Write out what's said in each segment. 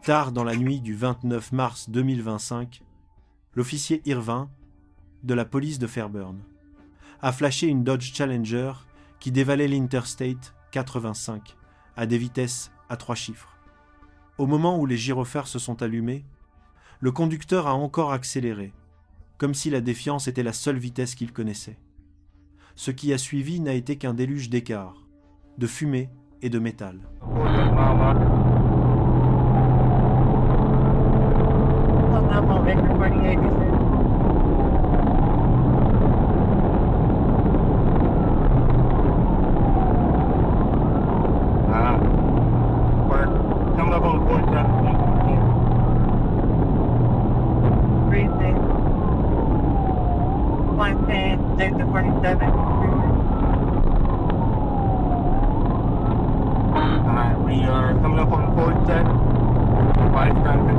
Tard dans la nuit du 29 mars 2025, l'officier Irvin, de la police de Fairburn, a flashé une Dodge Challenger qui dévalait l'Interstate 85 à des vitesses à 3 chiffres. Au moment où les gyrophares se sont allumés, le conducteur a encore accéléré, comme si la défiance était la seule vitesse qu'il connaissait. Ce qui a suivi n'a été qu'un déluge d'écart, de fumée et de métal. We are coming up on the forward set. 5 traffic.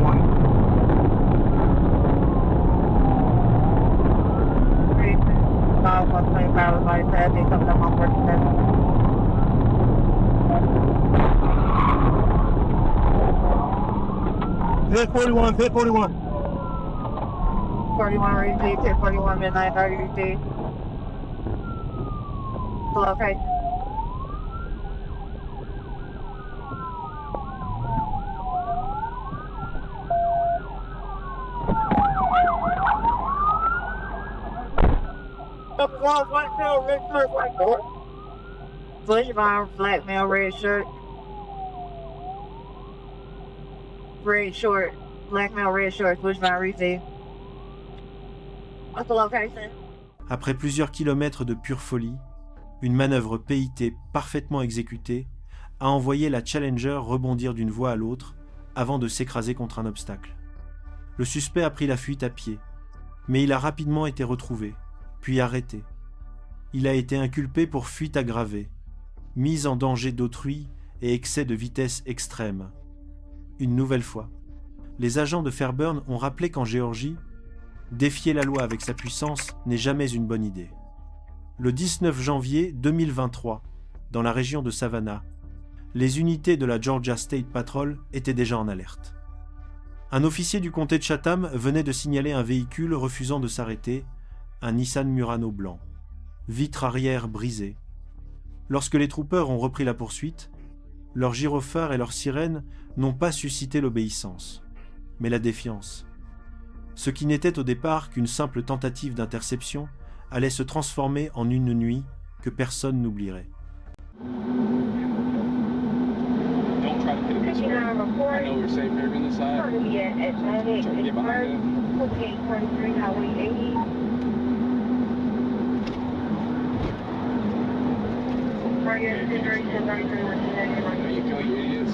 1. Great. 125 by traffic coming up on forward set. Hit 41, hit 41. 41 receipt, hit 41 midnight, already received. Okay. White male, red shirt, white boy. Sleeve on, black male, red shirt. Red short, black male, red short, push my receive. What's the location? Après plusieurs kilomètres de pure folie, une manœuvre PIT parfaitement exécutée a envoyé la Challenger rebondir d'une voie à l'autre avant de s'écraser contre un obstacle. Le suspect a pris la fuite à pied, mais il a rapidement été retrouvé, puis arrêté. Il a été inculpé pour fuite aggravée, mise en danger d'autrui et excès de vitesse extrême. Une nouvelle fois, les agents de Fairburn ont rappelé qu'en Géorgie, défier la loi avec sa puissance n'est jamais une bonne idée. Le 19 janvier 2023, dans la région de Savannah, les unités de la Georgia State Patrol étaient déjà en alerte. Un officier du comté de Chatham venait de signaler un véhicule refusant de s'arrêter, un Nissan Murano blanc, vitre arrière brisée. Lorsque les troopers ont repris la poursuite, leurs gyrophares et leurs sirènes n'ont pas suscité l'obéissance, mais la défiance. Ce qui n'était au départ qu'une simple tentative d'interception allait se transformer en une nuit que personne n'oublierait. Don't try to pit me. I know we're safe here on the side. Try to get behind them. You feel you idiots.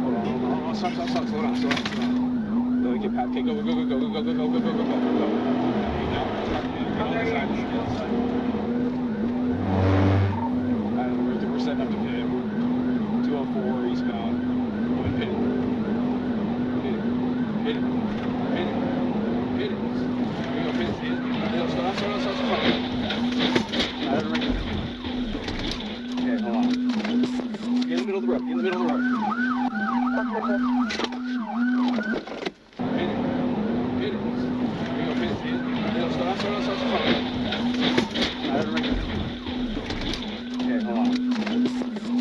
Hold on. Stop. Slow down. Let me get past. Okay, go. Now, we're setting up the pit. 204 eastbound. Hit it. Here we go, hit it. Stop. Okay, hold on. Get in the middle of the road. Hit it. Here we go, hit it. Stop. Okay, hold on.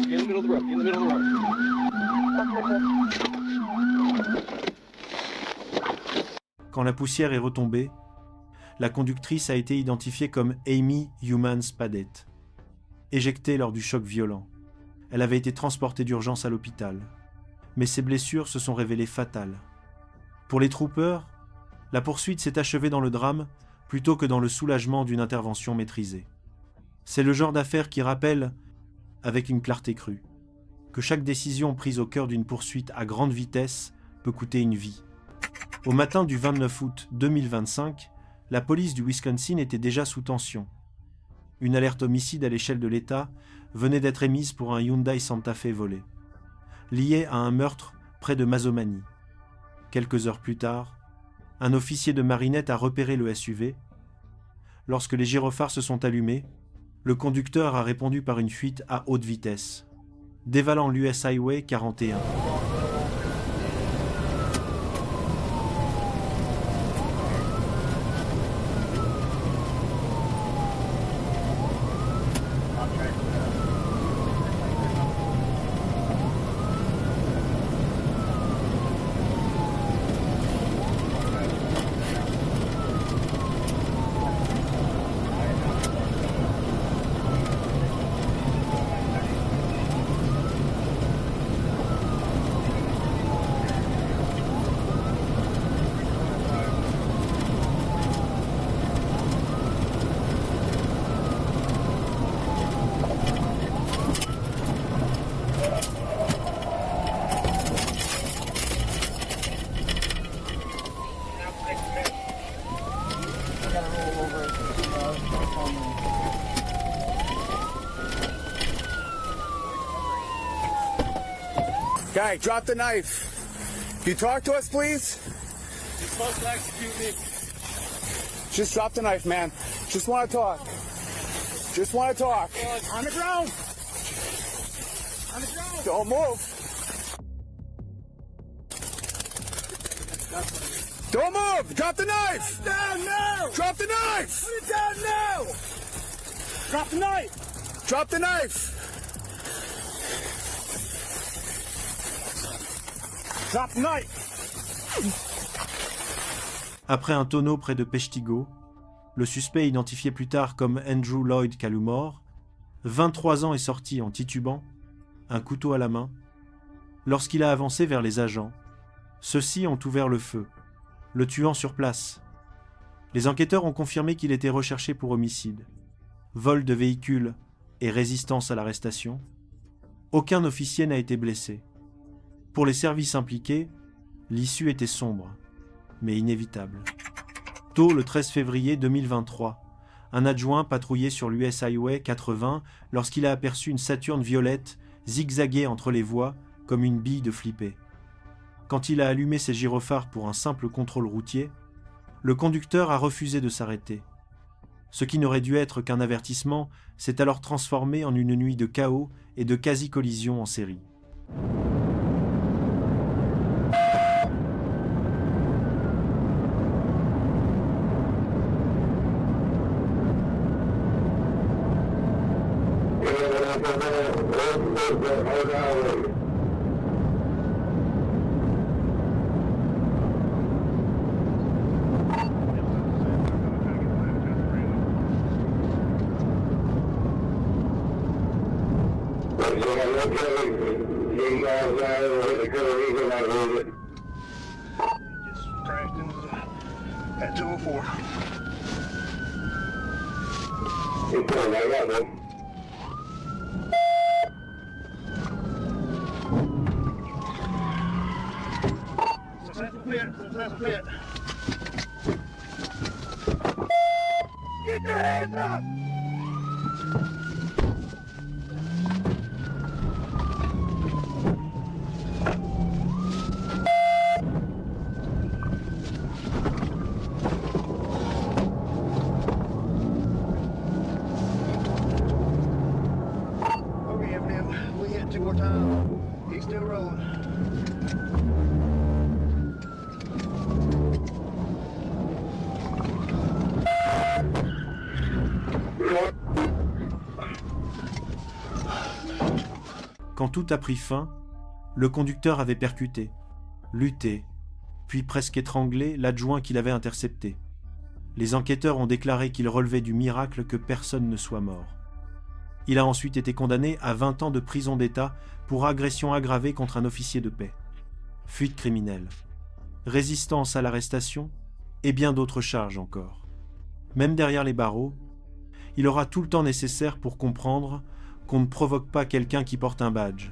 Get in the middle of the road. Quand la poussière est retombée, la conductrice a été identifiée comme Amy Humans Padette. Éjectée lors du choc violent, elle avait été transportée d'urgence à l'hôpital, mais ses blessures se sont révélées fatales. Pour les troopers, la poursuite s'est achevée dans le drame plutôt que dans le soulagement d'une intervention maîtrisée. C'est le genre d'affaire qui rappelle, avec une clarté crue, que chaque décision prise au cœur d'une poursuite à grande vitesse peut coûter une vie. Au matin du 29 août 2025, la police du Wisconsin était déjà sous tension. Une alerte homicide à l'échelle de l'État venait d'être émise pour un Hyundai Santa Fe volé, lié à un meurtre près de Mazomanie. Quelques heures plus tard, un officier de marinette a repéré le SUV. Lorsque les gyrophares se sont allumés, le conducteur a répondu par une fuite à haute vitesse. dévalant l'US Highway 41. Guy, drop the knife. Can you talk to us, please? You're supposed to execute me. Just drop the knife, man. Just want to talk. Just want to talk. On the ground. On the ground. Don't move. Don't move. Drop the knife. Down now. Drop the knife. Put it down now. Drop the knife. Drop the knife. Drop the knife. Après un tonneau près de Peshtigo, le suspect identifié plus tard comme Andrew Lloyd Callumore, 23 ans, est sorti en titubant, un couteau à la main. Lorsqu'il a avancé vers les agents, ceux-ci ont ouvert le feu, le tuant sur place. Les enquêteurs ont confirmé qu'il était recherché pour homicide, vol de véhicule et résistance à l'arrestation. Aucun officier n'a été blessé. Pour les services impliqués, l'issue était sombre, mais inévitable. Tôt le 13 février 2023, un adjoint patrouillait sur l'US Highway 80 lorsqu'il a aperçu une Saturn violette zigzaguer entre les voies comme une bille de flippé. Quand il a allumé ses gyrophares pour un simple contrôle routier, le conducteur a refusé de s'arrêter. Ce qui n'aurait dû être qu'un avertissement s'est alors transformé en une nuit de chaos et de quasi-collision en série. Just crashed into at 204. Successful pit. Successful pit. Get your hands up! Okay, Eminem, we hit 2 more times. He's still rolling. Quand tout a pris fin, le conducteur avait percuté, lutté, puis presque étranglé l'adjoint qu'il avait intercepté. Les enquêteurs ont déclaré qu'il relevait du miracle que personne ne soit mort. Il a ensuite été condamné à 20 ans de prison d'État pour agression aggravée contre un officier de paix, fuite criminelle, résistance à l'arrestation et bien d'autres charges encore. Même derrière les barreaux, il aura tout le temps nécessaire pour comprendre qu'on ne provoque pas quelqu'un qui porte un badge.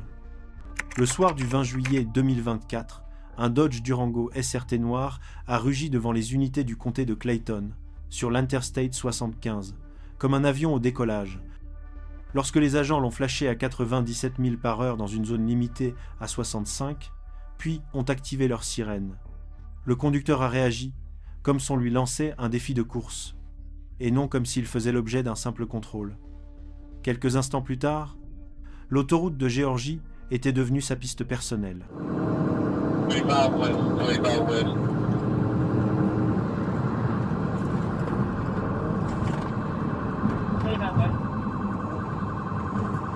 Le soir du 20 juillet 2024, un Dodge Durango SRT noir a rugi devant les unités du comté de Clayton, sur l'Interstate 75, comme un avion au décollage. Lorsque les agents l'ont flashé à 97 000 par heure dans une zone limitée à 65, puis ont activé leur sirène. Le conducteur a réagi, comme si on lui lançait un défi de course, et non comme s'il faisait l'objet d'un simple contrôle. Quelques instants plus tard, L'autoroute de Géorgie était devenue sa piste personnelle. 25 west, 25 west.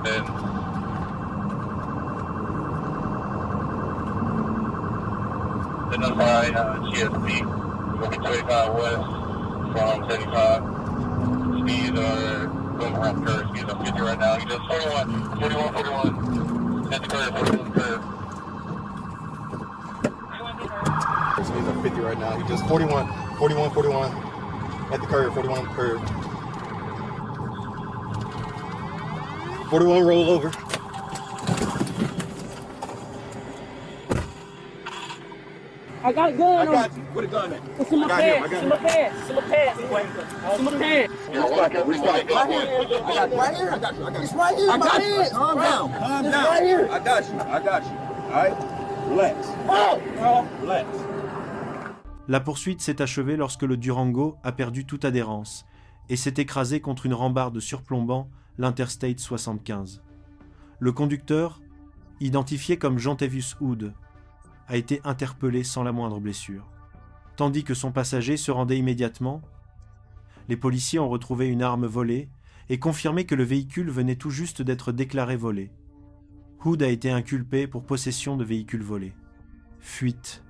And identify GSP. We'll be 25 west from 75. Speeds are going around curve. Speeds are 50 right now. He does 41, 41, 41. At the curve, 41 curve. Speeds are 50 right now. He does 41, 41, 41. At the curve, 41 curve. 41 roll over. I got a gun on. I got you. Where the gun at? It's in my pants. It's in my pants. It's in my pants. It's in my pants. Right here. I got you. It's right here. I got you. Calm down. Calm down. Right here. I got you. I got you. All right? Relax. Relax. La poursuite s'est achevée lorsque le Durango a perdu toute adhérence et s'est écrasé contre une rambarde surplombant l'Interstate 75. Le conducteur, identifié comme Jontavius Hood, a été interpellé sans la moindre blessure. Tandis que son passager se rendait immédiatement, les policiers ont retrouvé une arme volée et confirmé que le véhicule venait tout juste d'être déclaré volé. Hood a été inculpé pour possession de véhicules volés, fuite,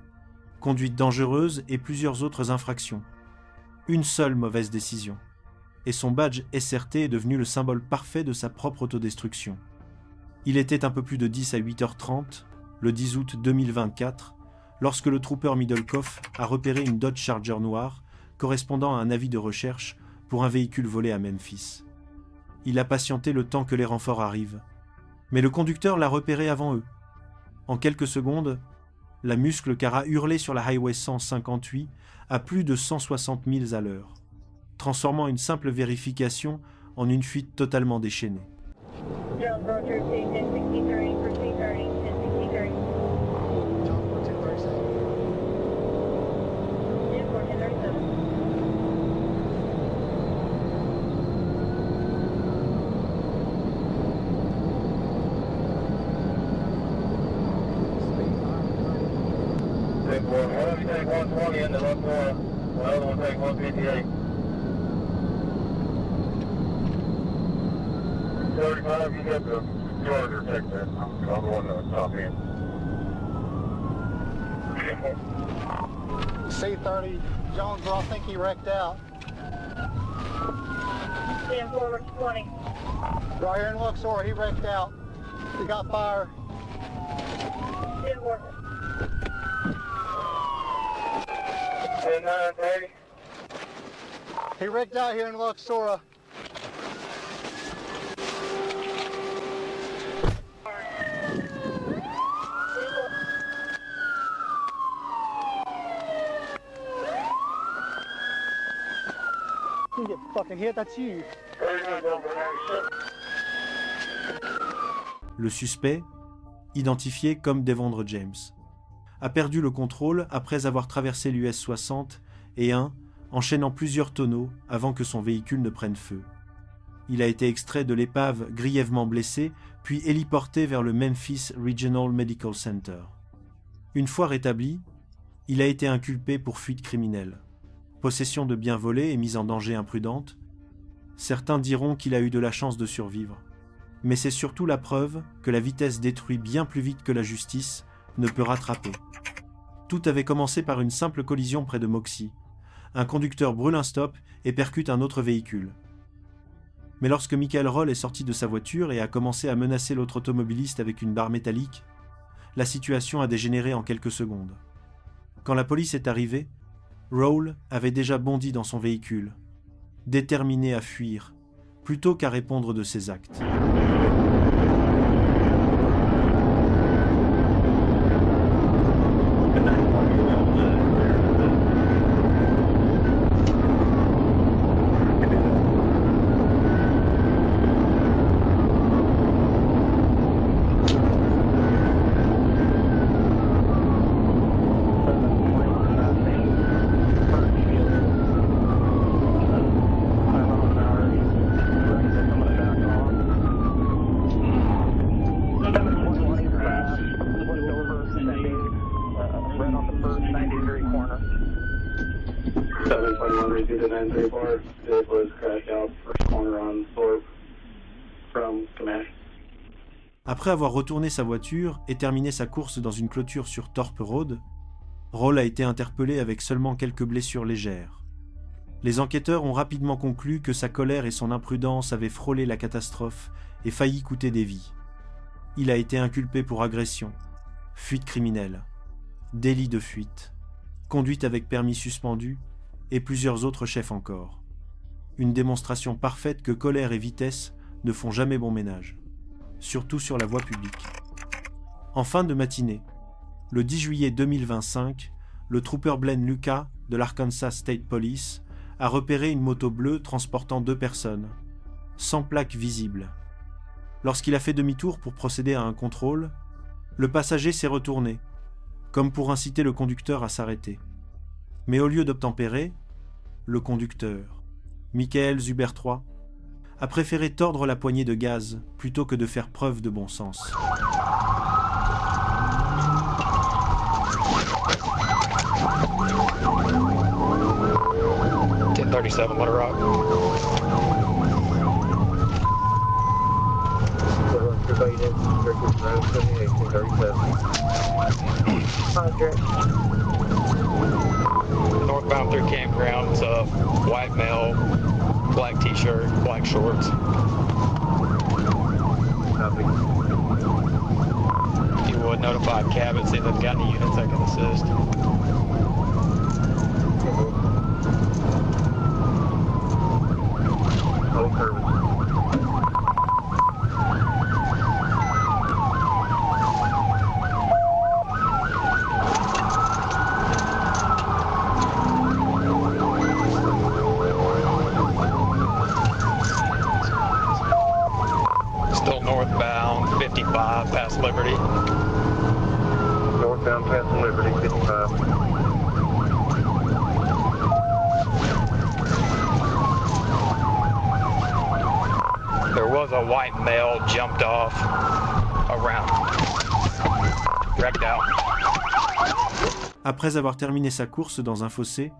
conduite dangereuse et plusieurs autres infractions. Une seule mauvaise décision. Et son badge SRT est devenu le symbole parfait de sa propre autodestruction. Il était un peu plus de 10 à 8h30, le 10 août 2024, lorsque le trooper Middlecoff a repéré une Dodge Charger noire correspondant à un avis de recherche pour un véhicule volé à Memphis. Il a patienté le temps que les renforts arrivent, mais le conducteur l'a repéré avant eux. En quelques secondes, la muscle car a hurlé sur la Highway 158 à plus de 160 milles à l'heure, transformant une simple vérification en une fuite totalement déchaînée. Take 120 into left one. The other one take 158. 35, you got the Charger, take that. The other one on the top end. C30 Jonesboro, I think he wrecked out. 10 forward 20. Right here in Luxor, he wrecked out. He got fire. 10 forward. 10, 9, 30. He wrecked out here in Luxor. You get fucking hit, that's you. Le suspect, identifié comme Devondre James, a perdu le contrôle après avoir traversé l'US 60 et enchaînant plusieurs tonneaux avant que son véhicule ne prenne feu. Il a été extrait de l'épave grièvement blessé, puis héliporté vers le Memphis Regional Medical Center. Une fois rétabli, il a été inculpé pour fuite criminelle, possession de biens volés et mise en danger imprudente. Certains diront qu'il a eu de la chance de survivre, mais c'est surtout la preuve que la vitesse détruit bien plus vite que la justice ne peut rattraper. Tout avait commencé par une simple collision près de Moxie. Un conducteur brûle un stop et percute un autre véhicule. Mais lorsque Michael Roll est sorti de sa voiture et a commencé à menacer l'autre automobiliste avec une barre métallique, la situation a dégénéré en quelques secondes. Quand la police est arrivée, Roll avait déjà bondi dans son véhicule, déterminé à fuir, plutôt qu'à répondre de ses actes. 42 to 934. It was crashed out first corner on Thorpe from Smash. Après avoir retourné sa voiture et terminé sa course dans une clôture sur Thorpe Road, Roll a été interpellé avec seulement quelques blessures légères. Les enquêteurs ont rapidement conclu que sa colère et son imprudence avaient frôlé la catastrophe et failli coûter des vies. Il a été inculpé pour agression, fuite criminelle, délit de fuite, conduite avec permis suspendu et plusieurs autres chefs encore. Une démonstration parfaite que colère et vitesse ne font jamais bon ménage, surtout sur la voie publique. En fin de matinée, le 10 juillet 2025, le trooper Blaine Lucas de l'Arkansas State Police a repéré une moto bleue transportant 2 personnes, sans plaque visible. Lorsqu'il a fait demi-tour pour procéder à un contrôle, le passager s'est retourné, comme pour inciter le conducteur à s'arrêter. Mais au lieu d'obtempérer, le conducteur, Michael Zuber III, a préféré tordre la poignée de gaz plutôt que de faire preuve de bon sens. .37 Little Rock. Northbound through campground, it's a white male, black t-shirt, black shorts. If you would notify Cabot, see if they've got any units that can assist. Still northbound, 55 past Liberty. Northbound past Liberty, 55. There was a white male jumped off around. Wrecked out. Après avoir terminé sa course dans un fossé,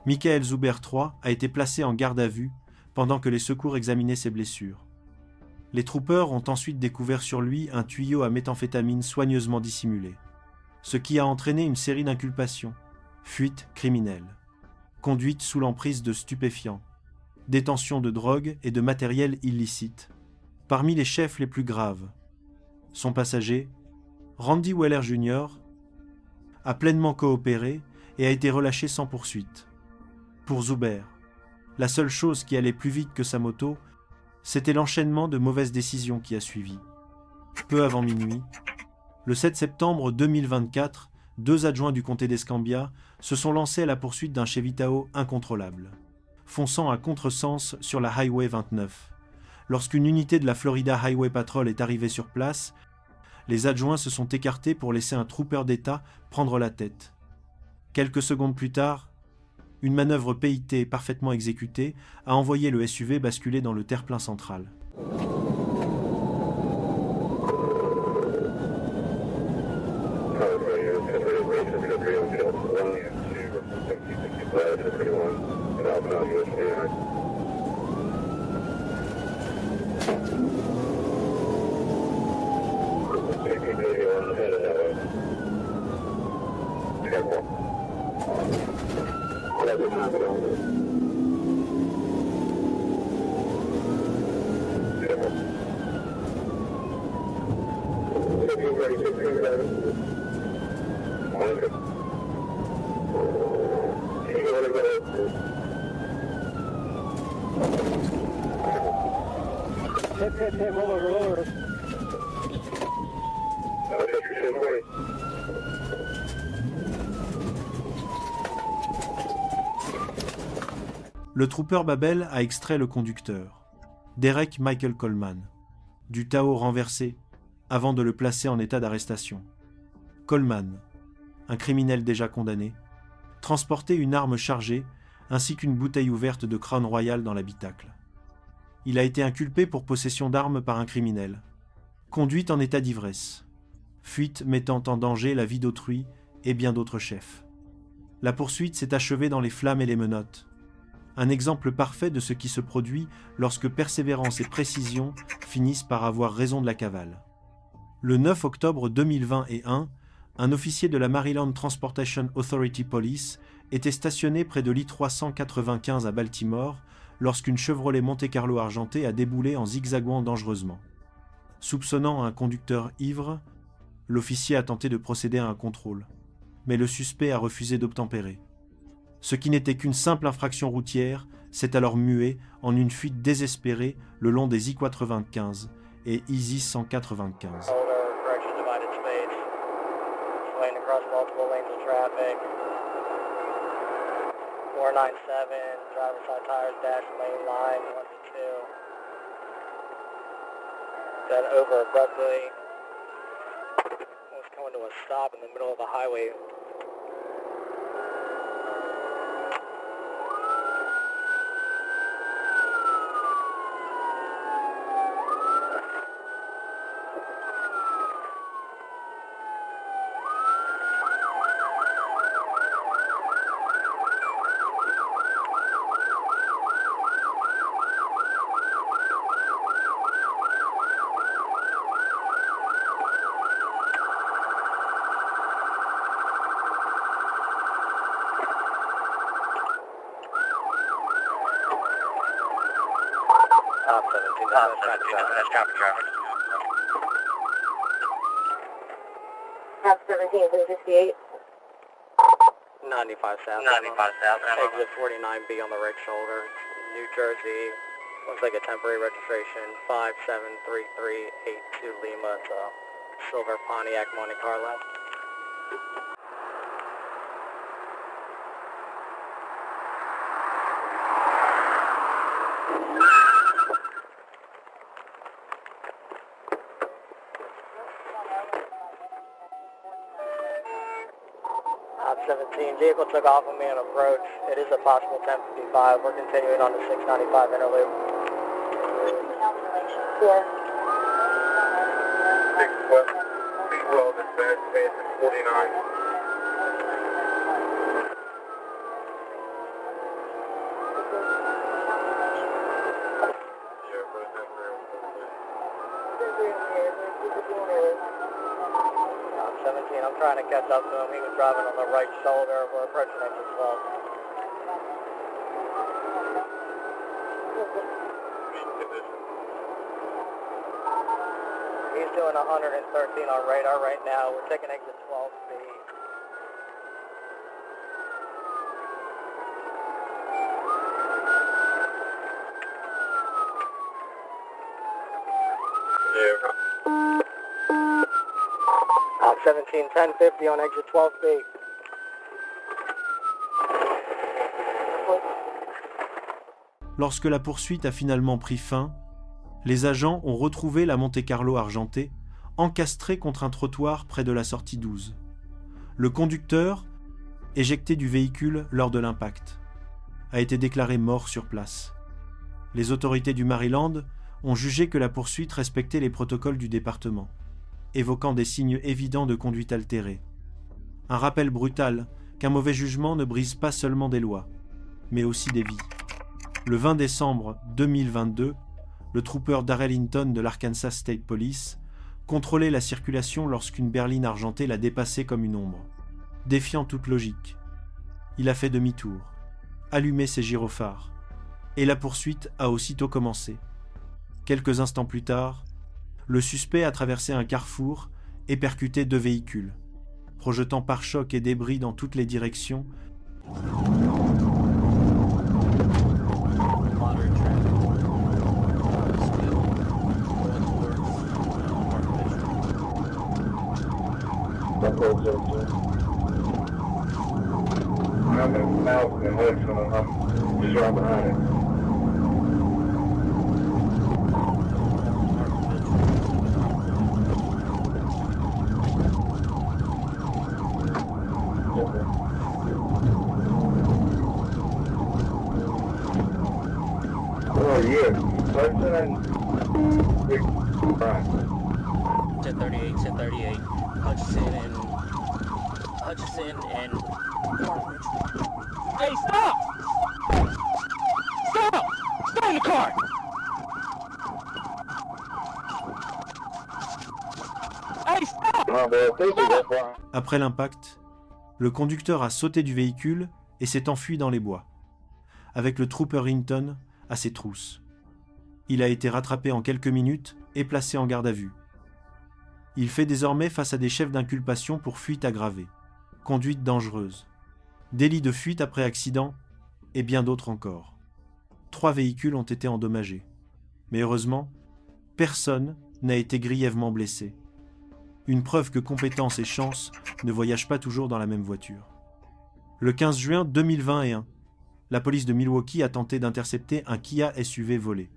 Michael Zuber III a été placé en garde à vue pendant que les secours examinaient ses blessures. Les troopers ont ensuite découvert sur lui un tuyau à méthamphétamine soigneusement dissimulé, ce qui a entraîné une série d'inculpations, fuite criminelle, conduite sous l'emprise de stupéfiants, détention de drogue et de matériel illicite, parmi les chefs les plus graves. Son passager, Randy Weller Jr., a pleinement coopéré et a été relâché sans poursuite. Pour Zuber, la seule chose qui allait plus vite que sa moto, c'était l'enchaînement de mauvaises décisions qui a suivi. Peu avant minuit, le 7 septembre 2024, 2 adjoints du comté d'Escambia se sont lancés à la poursuite d'un Chevy Tahoe incontrôlable, fonçant à contresens sur la Highway 29. Lorsqu'une unité de la Florida Highway Patrol est arrivée sur place, les adjoints se sont écartés pour laisser un trooper d'État prendre la tête. Quelques secondes plus tard, une manœuvre PIT parfaitement exécutée a envoyé le SUV basculer dans le terre-plein central. Le trooper Babel a extrait le conducteur, Derek Michael Coleman, du Tahoe renversé avant de le placer en état d'arrestation. Coleman, un criminel déjà condamné, transportait une arme chargée ainsi qu'une bouteille ouverte de Crown Royal dans l'habitacle. Il a été inculpé pour possession d'armes par un criminel, conduite en état d'ivresse, fuite mettant en danger la vie d'autrui et bien d'autres chefs. La poursuite s'est achevée dans les flammes et les menottes, Un exemple parfait de ce qui se produit lorsque persévérance et précision finissent par avoir raison de la cavale. Le 9 octobre 2021, un officier de la Maryland Transportation Authority Police était stationné près de l'I-395 à Baltimore lorsqu'une Chevrolet Monte-Carlo argentée a déboulé en zigzagouant dangereusement. Soupçonnant un conducteur ivre, l'officier a tenté de procéder à un contrôle, mais le suspect a refusé d'obtempérer. Ce qui n'était qu'une simple infraction routière s'est alors mué en une fuite désespérée le long des I-95 et I-195. Across multiple lanes of traffic. 497, driver side tires, dash lane line, 1 to 2. Then over abruptly. Was coming to a stop in the middle of the highway. Top 17, that's traffic traffic. Top 17, 368. 95 south. 95 south. Exit 49B on the right shoulder. New Jersey. Looks like a temporary registration. 573382 Lima. It's a silver Pontiac Monte Carlo. Top 17, vehicle took off on me on approach. It is a possible 1055. We're continuing on the 695 interloop. Yeah. 612 dispatch, base 49. Top 17, I'm trying to catch up to him. He was driving on the right shoulder. We're approaching exit 12. He's doing 113 on radar right now. We're taking exit 12B. Top 17, 1050 on exit 12B. Lorsque la poursuite a finalement pris fin, les agents ont retrouvé la Monte-Carlo argentée, encastrée contre un trottoir près de la sortie 12. Le conducteur, éjecté du véhicule lors de l'impact, a été déclaré mort sur place. Les autorités du Maryland ont jugé que la poursuite respectait les protocoles du département, évoquant des signes évidents de conduite altérée. Un rappel brutal qu'un mauvais jugement ne brise pas seulement des lois, mais aussi des vies. Le 20 décembre 2022, le trooper Darrell Hinton de l'Arkansas State Police contrôlait la circulation lorsqu'une berline argentée l'a dépassé comme une ombre. Défiant toute logique, il a fait demi-tour, allumé ses gyrophares, et la poursuite a aussitôt commencé. Quelques instants plus tard, le suspect a traversé un carrefour et percuté deux véhicules, projetant pare-chocs et débris dans toutes les directions. I'm in the mouth and legs, and I'm just right behind it. Oh, yeah. Hudson and... Right. 1038, 1038. Hutchison and... Hey, stop! car! Hey, stop! Après l'impact, le conducteur a sauté du véhicule et s'est enfui dans les bois, avec le trooper Hinton à ses trousses. Il a été rattrapé en quelques minutes et placé en garde à vue. Il fait désormais face à des chefs d'inculpation pour fuite aggravée, conduite dangereuse, délit de fuite après accident et bien d'autres encore. 3 véhicules ont été endommagés. Mais heureusement, personne n'a été grièvement blessé. Une preuve que compétence et chance ne voyagent pas toujours dans la même voiture. Le 15 juin 2021, la police de Milwaukee a tenté d'intercepter un Kia SUV volé.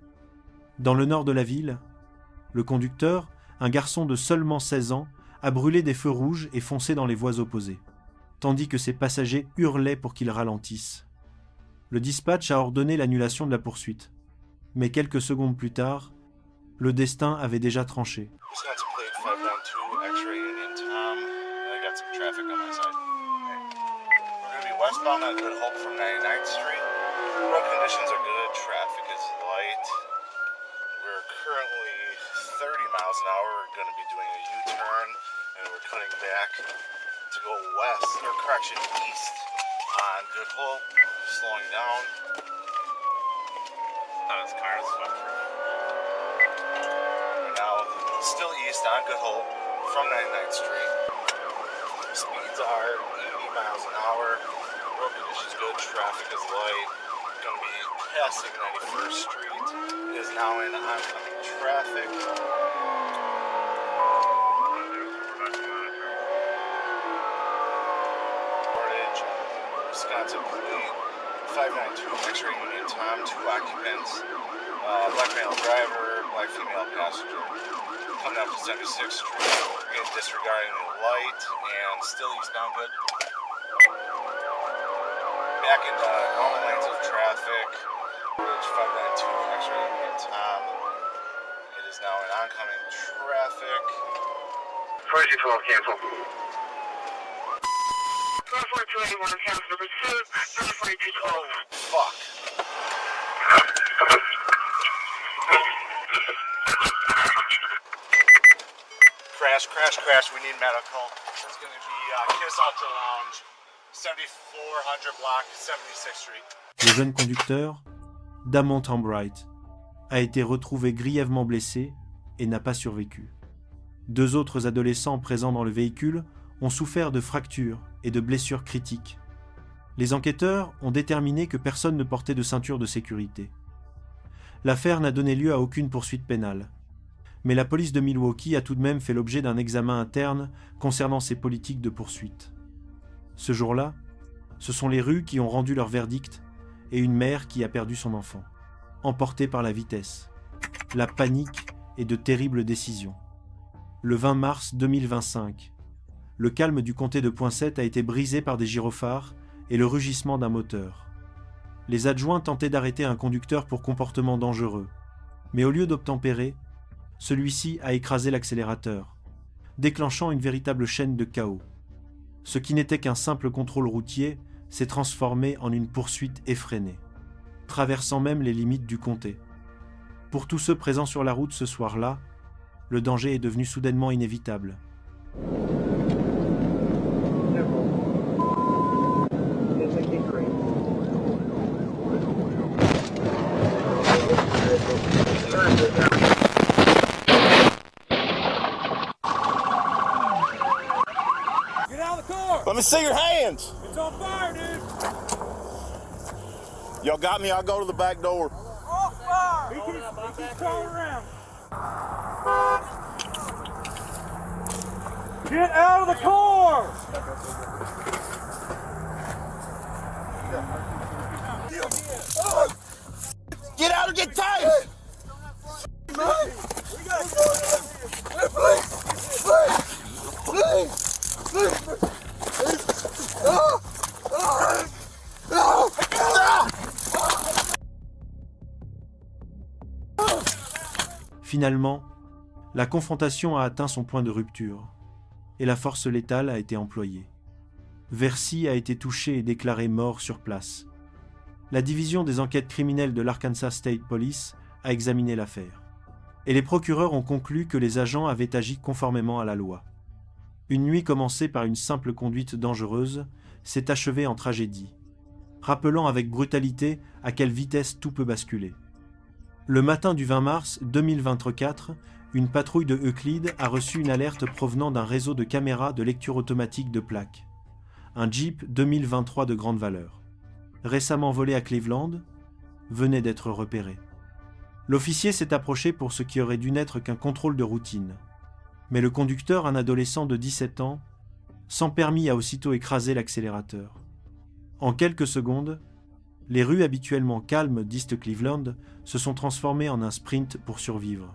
Dans le nord de la ville, le conducteur, un garçon de seulement 16 ans, a brûlé des feux rouges et foncé dans les voies opposées, tandis que ses passagers hurlaient pour qu'il ralentisse. Le dispatch a ordonné l'annulation de la poursuite, mais quelques secondes plus tard, le destin avait déjà tranché. Westbound on Good Hope from 99th Street. Road conditions are good, traffic is light. We're currently 30 miles an hour. We're going to be doing a U-turn and we're cutting back to go west, or correction, east on Good Hope, slowing down. His car is fucked. We're now still east on Good Hope from 99th Street. Speeds are 80 miles an hour. Road conditions good, traffic is light. Going to be passing 91st Street. It is now in oncoming traffic. Portage, Wisconsin Plate, 592 X-ray Union Tom, 2 occupants, black male driver, black female passenger. Coming up to 76th Street, again disregarding the light and still eastbound good. Back into normal lanes of traffic. Bridge 592 X-ray Union Tom. It is now in oncoming traffic. 24 cancel. 44281 house number 2, 44212. Oh, fuck. Crash. We need medical. It's going to be Kiss Ultra Lounge, 7400 block, 76th Street. Le jeune conducteur, Damon Tambright, a été retrouvé grièvement blessé et n'a pas survécu. 2 autres adolescents présents dans le véhicule ont souffert de fractures et de blessures critiques. Les enquêteurs ont déterminé que personne ne portait de ceinture de sécurité. L'affaire n'a donné lieu à aucune poursuite pénale. Mais la police de Milwaukee a tout de même fait l'objet d'un examen interne concernant ses politiques de poursuite. Ce jour-là, ce sont les rues qui ont rendu leur verdict et une mère qui a perdu son enfant, emportée par la vitesse, la panique et de terribles décisions. Le 20 mars 2025, le calme du comté de Poinsett a été brisé par des gyrophares et le rugissement d'un moteur. Les adjoints tentaient d'arrêter un conducteur pour comportement dangereux, mais au lieu d'obtempérer, celui-ci a écrasé l'accélérateur, déclenchant une véritable chaîne de chaos. Ce qui n'était qu'un simple contrôle routier s'est transformé en une poursuite effrénée, traversant même les limites du comté. Pour tous ceux présents sur la route ce soir-là, le danger est devenu soudainement inévitable. Let me see your hands. It's on fire, dude. Y'all got me? I'll go to the back door. On fire. He keeps crawling around. Get out of the car. Get out and get tight. Finalement, la confrontation a atteint son point de rupture et la force létale a été employée. Versi a été touché et déclaré mort sur place. La division des enquêtes criminelles de l'Arkansas State Police a examiné l'affaire. Et les procureurs ont conclu que les agents avaient agi conformément à la loi. Une nuit commencée par une simple conduite dangereuse s'est achevée en tragédie, rappelant avec brutalité à quelle vitesse tout peut basculer. Le matin du 20 mars 2024, une patrouille de Euclid a reçu une alerte provenant d'un réseau de caméras de lecture automatique de plaques. Un Jeep 2023 de grande valeur, récemment volé à Cleveland, venait d'être repéré. L'officier s'est approché pour ce qui aurait dû n'être qu'un contrôle de routine. Mais le conducteur, un adolescent de 17 ans, sans permis a aussitôt écrasé l'accélérateur. En quelques secondes, les rues habituellement calmes d'East Cleveland se sont transformées en un sprint pour survivre.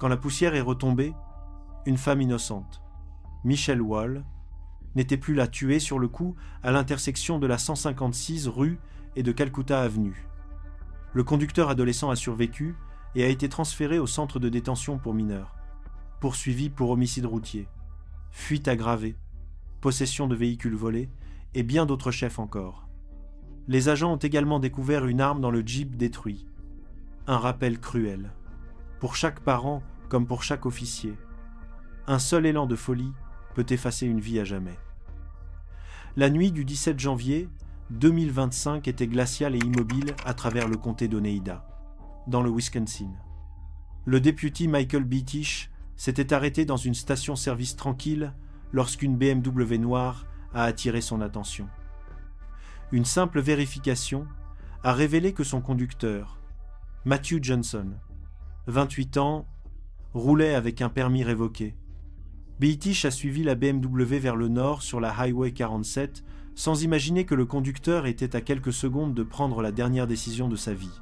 Quand la poussière est retombée, une femme innocente, Michelle Wall, n'était plus là tuée sur le coup à l'intersection de la 156 rue et de Calcutta Avenue. Le conducteur adolescent a survécu et a été transféré au centre de détention pour mineurs, poursuivi pour homicide routier, fuite aggravée, possession de véhicules volés et bien d'autres chefs encore. Les agents ont également découvert une arme dans le Jeep détruit. Un rappel cruel. Pour chaque parent comme pour chaque officier, un seul élan de folie peut effacer une vie à jamais. La nuit du 17 janvier 2025 était glaciale et immobile à travers le comté d'Oneida, dans le Wisconsin. Le député Michael Beatish s'était arrêté dans une station-service tranquille lorsqu'une BMW noire a attiré son attention. Une simple vérification a révélé que son conducteur, Matthew Johnson, 28 ans, roulait avec un permis révoqué. Beatish a suivi la BMW vers le nord sur la Highway 47 sans imaginer que le conducteur était à quelques secondes de prendre la dernière décision de sa vie.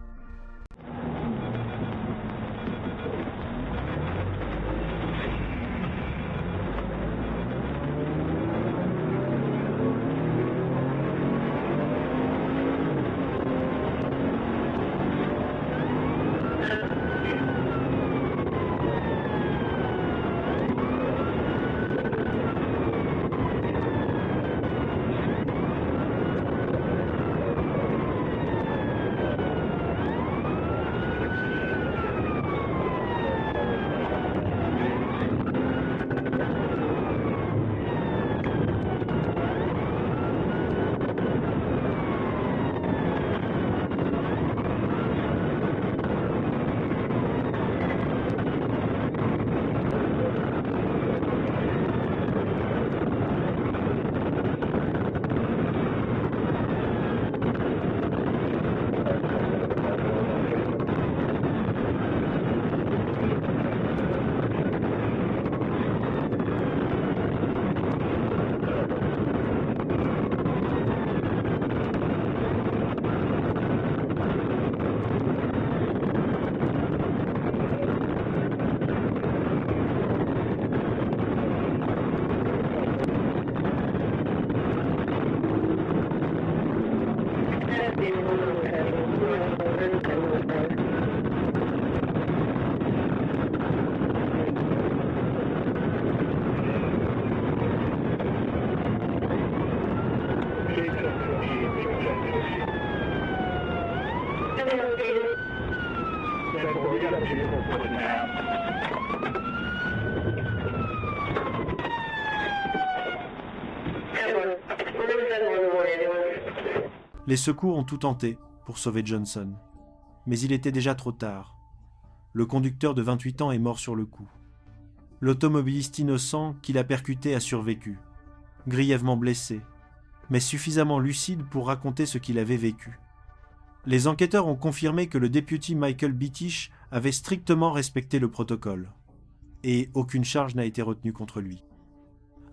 Les secours ont tout tenté pour sauver Johnson, mais il était déjà trop tard. Le conducteur de 28 ans est mort sur le coup. L'automobiliste innocent qui l'a percuté a survécu, grièvement blessé, mais suffisamment lucide pour raconter ce qu'il avait vécu. Les enquêteurs ont confirmé que le député Michael Bittish avait strictement respecté le protocole, et aucune charge n'a été retenue contre lui.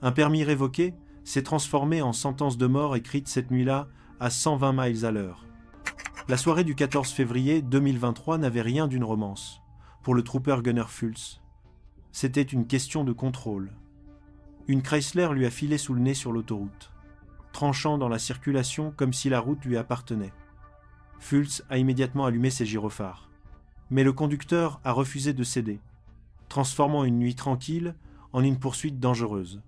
Un permis révoqué s'est transformé en sentence de mort écrite cette nuit-là à 120 miles à l'heure. La soirée du 14 février 2023 n'avait rien d'une romance pour le trooper Gunner Fultz. C'était une question de contrôle. Une Chrysler lui a filé sous le nez sur l'autoroute, tranchant dans la circulation comme si la route lui appartenait. Fultz a immédiatement allumé ses gyrophares. Mais le conducteur a refusé de céder, transformant une nuit tranquille en une poursuite dangereuse.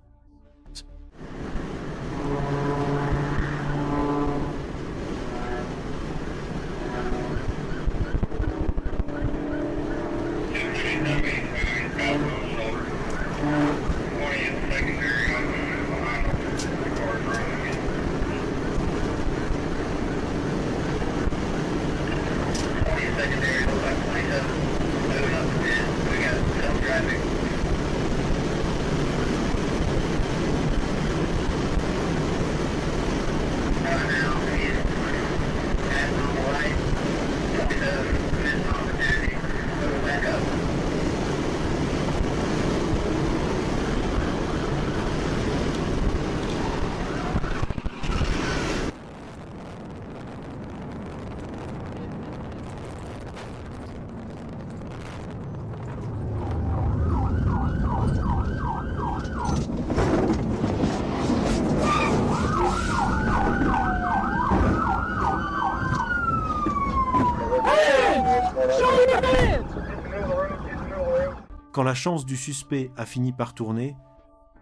Quand la chance du suspect a fini par tourner,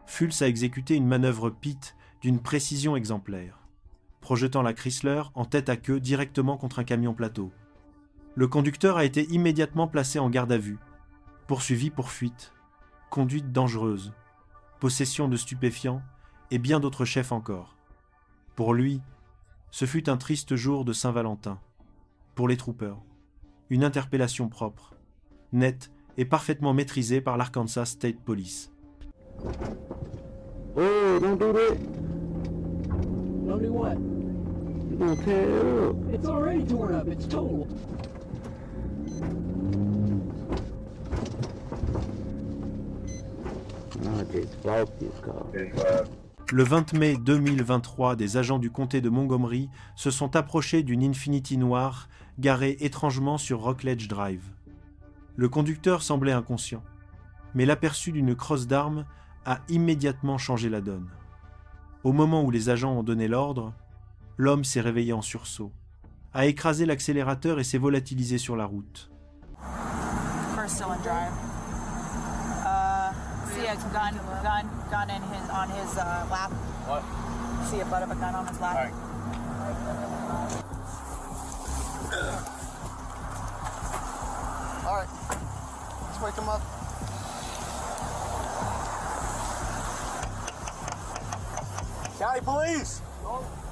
Fultz a exécuté une manœuvre pit d'une précision exemplaire, projetant la Chrysler en tête à queue directement contre un camion plateau. Le conducteur a été immédiatement placé en garde à vue, poursuivi pour fuite, conduite dangereuse, possession de stupéfiants et bien d'autres chefs encore. Pour lui, ce fut un triste jour de Saint-Valentin. Pour les troopers, une interpellation propre, nette et parfaitement maîtrisée par l'Arkansas State Police. Oh, don't do that. Don't do what? You're gonna tear it up. It's already torn up. It's total. I just broke this car. Le 20 mai 2023, des agents du comté de Montgomery se sont approchés d'une Infiniti noire garée étrangement sur Rockledge Drive. Le conducteur semblait inconscient, mais l'aperçu d'une crosse d'armes a immédiatement changé la donne. Au moment où les agents ont donné l'ordre, l'homme s'est réveillé en sursaut, a écrasé l'accélérateur et s'est volatilisé sur la route. First still in drive. See a gun on his lap. What? See a butt of a gun on his lap. All right. All right. Let's wake him up. County police!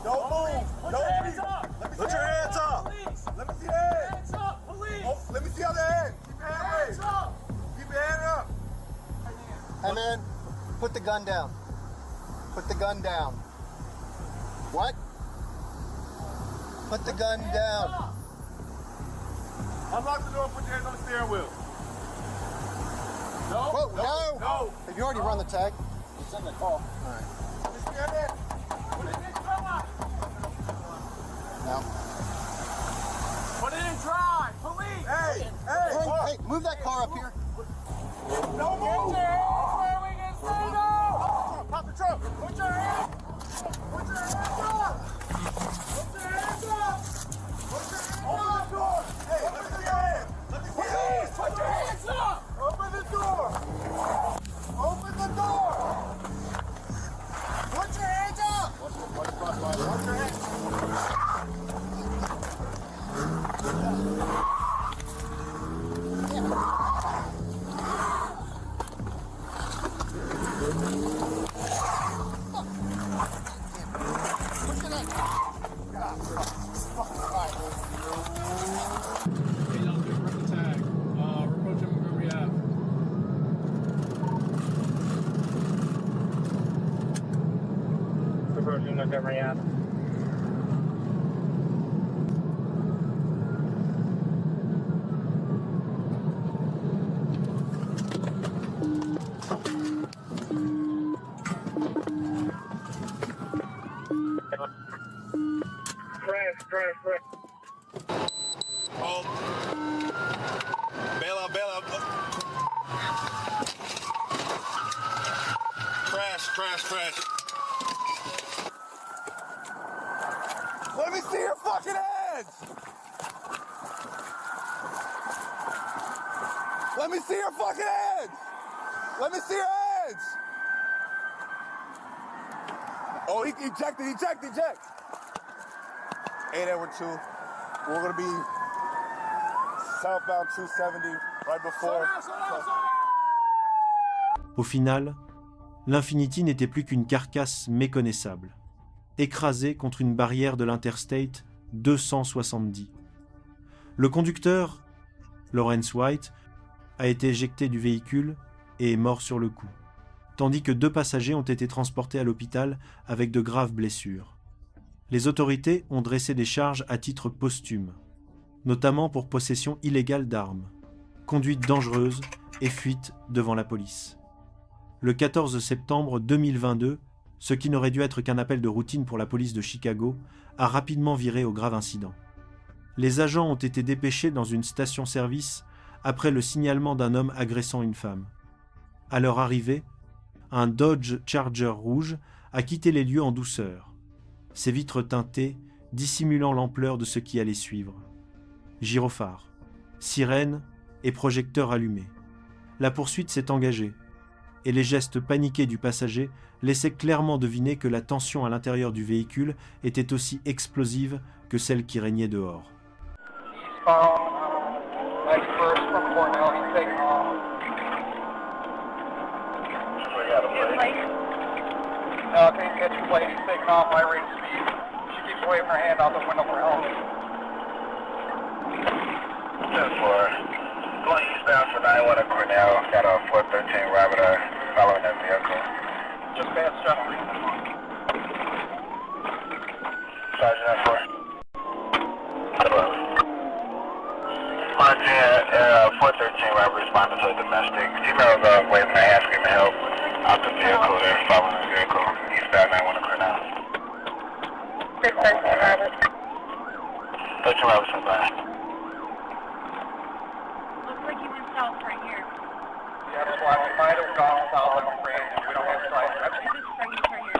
Don't move! Put your hands up! Put your hands up! Let me see your hands! Hands up, police! Oh, let me see your hand! Keep your hand raised! up! Keep your hand up! Hey man, put the gun down. Put the gun down. What? Put the gun down. Unlock the door, put your hands on the steering wheel. No, Whoa, no! no. Have you already run the tag? It's in the car. All right. Let me see your hand. Put it in drive. No. Put it in drive. Police. Hey, Hey, move that car up here. no move. Where we can see no. Pop the trunk. Put your hands. Put your hands up. Put your hands up. Put your hands up. Open the door. Hey, let me see your hands. Let me see your hands. Put your hands up. Open the door. Open the door. Put your hands Approaching Montgomery Ave. Crash. Oh. Bail out. Crash. Let me see your fucking hands! Let me see your fucking hands! Let me see your hands! Oh, he eject. 8 Edward 2. We're gonna be southbound 270 right before. Au final, l'Infinity n'était plus qu'une carcasse méconnaissable, écrasée contre une barrière de l'Interstate 270. Le conducteur, Lawrence White, a été éjecté du véhicule et est mort sur le coup, tandis que 2 passagers ont été transportés à l'hôpital avec de graves blessures. Les autorités ont dressé des charges à titre posthume, notamment pour possession illégale d'armes, conduite dangereuse et fuite devant la police. Le 14 septembre 2022, ce qui n'aurait dû être qu'un appel de routine pour la police de Chicago, a rapidement viré au grave incident. Les agents ont été dépêchés dans une station-service après le signalement d'un homme agressant une femme. À leur arrivée, un Dodge Charger rouge a quitté les lieux en douceur, ses vitres teintées dissimulant l'ampleur de ce qui allait suivre. Gyrophares, sirènes et projecteurs allumés. La poursuite s'est engagée, et les gestes paniqués du passager laissaient clairement deviner que la tension à l'intérieur du véhicule était aussi explosive que celle qui régnait dehors. Can you catch the plate? He's taking off high rate speed. She keeps waving her hand out the window for help. 10-4. Going eastbound for 91 at Cornell. Got a 413 Rabbit following that vehicle. Just past General. Sergeant at 4. Hello. 413 Rabbit responding to a domestic. Females waving their hand, screaming help. Out the vehicle, they're following the vehicle. Eastbound 91 at Cornell. 13 Rabbit. 13 Rabbit, stand by. Looks like he went south right here. Yeah, that's why we might have gone south, I'm afraid. We don't have sight. This is right here.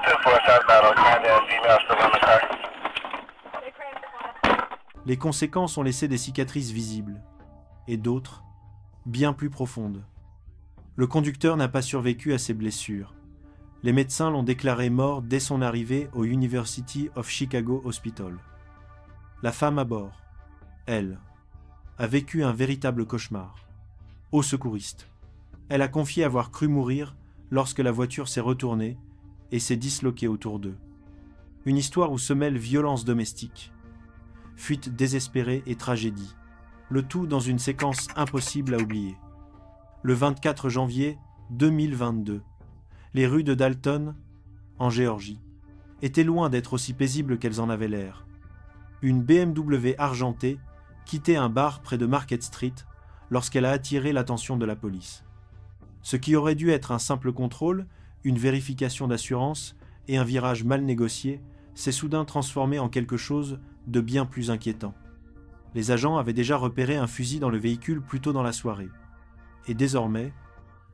10-4 southbound on Cornell. Female still in the car. Les conséquences ont laissé des cicatrices visibles, et d'autres, bien plus profondes. Le conducteur n'a pas survécu à ses blessures. Les médecins l'ont déclaré mort dès son arrivée au University of Chicago Hospital. La femme à bord, elle, a vécu un véritable cauchemar. Au secouriste, elle a confié avoir cru mourir lorsque la voiture s'est retournée et s'est disloquée autour d'eux. Une histoire où se mêlent violence domestique, fuite désespérée et tragédie, le tout dans une séquence impossible à oublier. Le 24 janvier 2022, les rues de Dalton, en Géorgie, étaient loin d'être aussi paisibles qu'elles en avaient l'air. Une BMW argentée quittait un bar près de Market Street lorsqu'elle a attiré l'attention de la police. Ce qui aurait dû être un simple contrôle, une vérification d'assurance et un virage mal négocié s'est soudain transformé en quelque chose de bien plus inquiétant. Les agents avaient déjà repéré un fusil dans le véhicule plus tôt dans la soirée. Et désormais,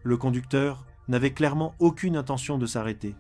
le conducteur n'avait clairement aucune intention de s'arrêter.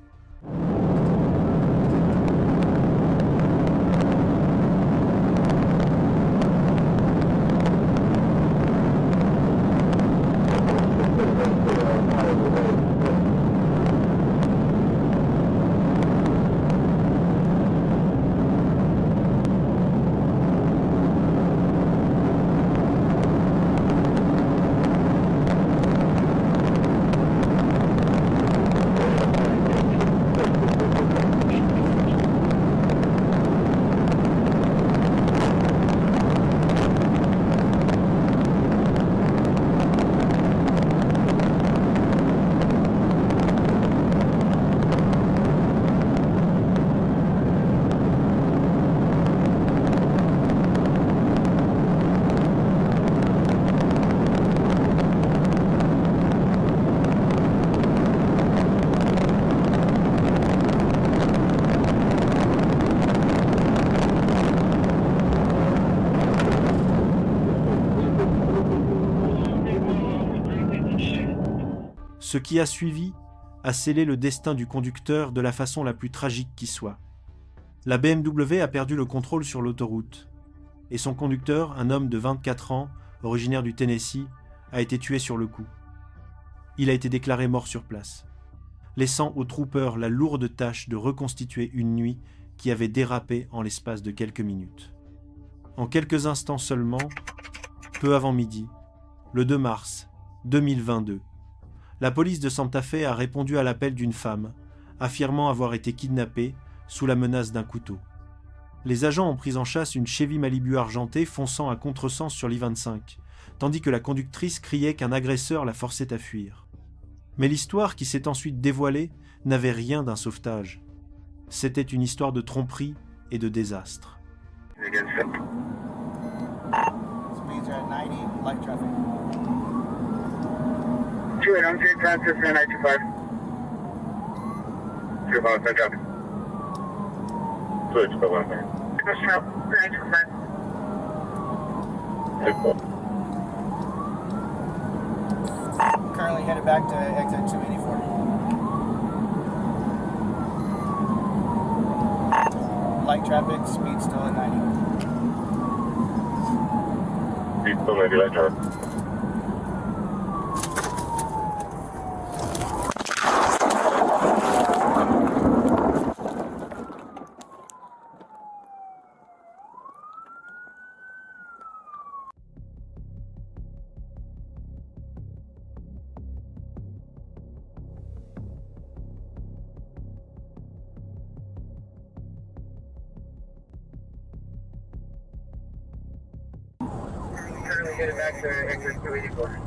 Ce qui a suivi a scellé le destin du conducteur de la façon la plus tragique qui soit. La BMW a perdu le contrôle sur l'autoroute et son conducteur, un homme de 24 ans, originaire du Tennessee, a été tué sur le coup. Il a été déclaré mort sur place, laissant aux troopers la lourde tâche de reconstituer une nuit qui avait dérapé en l'espace de quelques minutes. En quelques instants seulement, peu avant midi, le 2 mars 2022, la police de Santa Fe a répondu à l'appel d'une femme, affirmant avoir été kidnappée sous la menace d'un couteau. Les agents ont pris en chasse une Chevy Malibu argentée fonçant à contresens sur l'I-25, tandis que la conductrice criait qu'un agresseur la forçait à fuir. Mais l'histoire qui s'est ensuite dévoilée n'avait rien d'un sauvetage. C'était une histoire de tromperie et de désastre. Speeds are at 90, light traffic. 28, I'm St. Francis, 925. 25, no traffic. 28, 925. Currently headed back to exit 284. Light traffic, speed still at 90. Speed still 90, light traffic. Currently headed back to exit 284.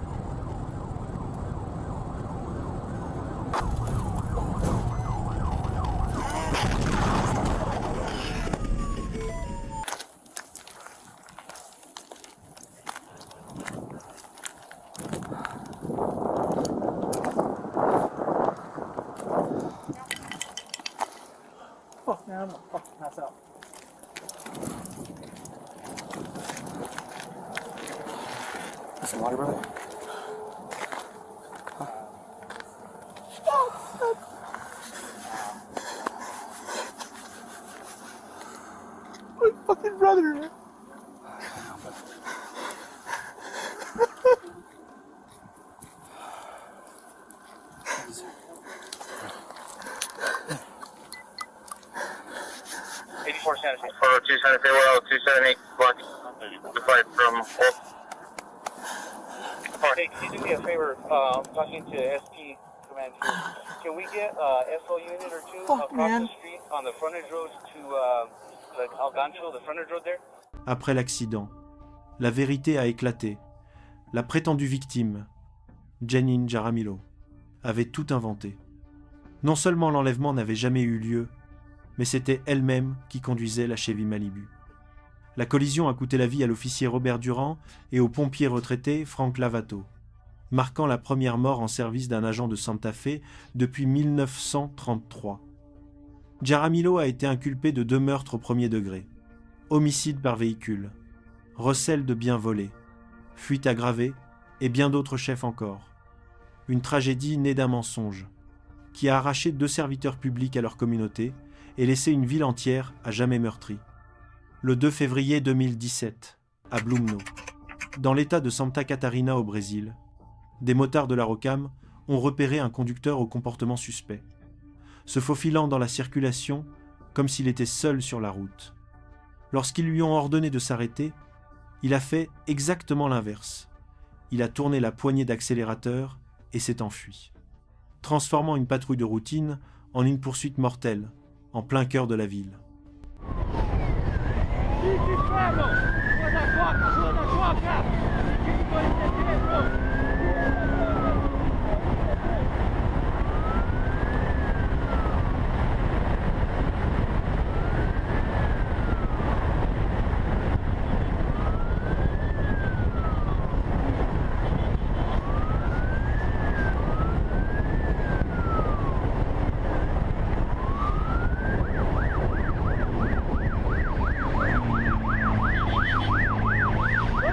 Fuck, man, I'm gonna fucking pass out. Some water, brother? My fucking brother. Santa Fe. 402 Santa Fe, 278 block. The flight from Wolf. Hey, can you do me a favor? Talking to SP Command 2. Can we get SO unit or two across the street on the frontage road to the El Gancho, the frontage road there? Après l'accident, la vérité a éclaté. La prétendue victime, Janine Jaramillo, avait tout inventé. Non seulement l'enlèvement n'avait jamais eu lieu, mais c'était elle-même qui conduisait la Chevy Malibu. La collision a coûté la vie à l'officier Robert Durand et au pompier retraité Frank Lavato, marquant la première mort en service d'un agent de Santa Fe depuis 1933. Jaramillo a été inculpé de 2 meurtres au premier degré, homicide par véhicule, recel de biens volés, fuite aggravée et bien d'autres chefs encore. Une tragédie née d'un mensonge, qui a arraché 2 serviteurs publics à leur communauté et laissé une ville entière à jamais meurtrie. Le 2 février 2017, à Blumenau, dans l'état de Santa Catarina au Brésil, des motards de la Rocam ont repéré un conducteur au comportement suspect, se faufilant dans la circulation comme s'il était seul sur la route. Lorsqu'ils lui ont ordonné de s'arrêter, il a fait exactement l'inverse. Il a tourné la poignée d'accélérateur et s'est enfui, transformant une patrouille de routine en une poursuite mortelle, en plein cœur de la ville.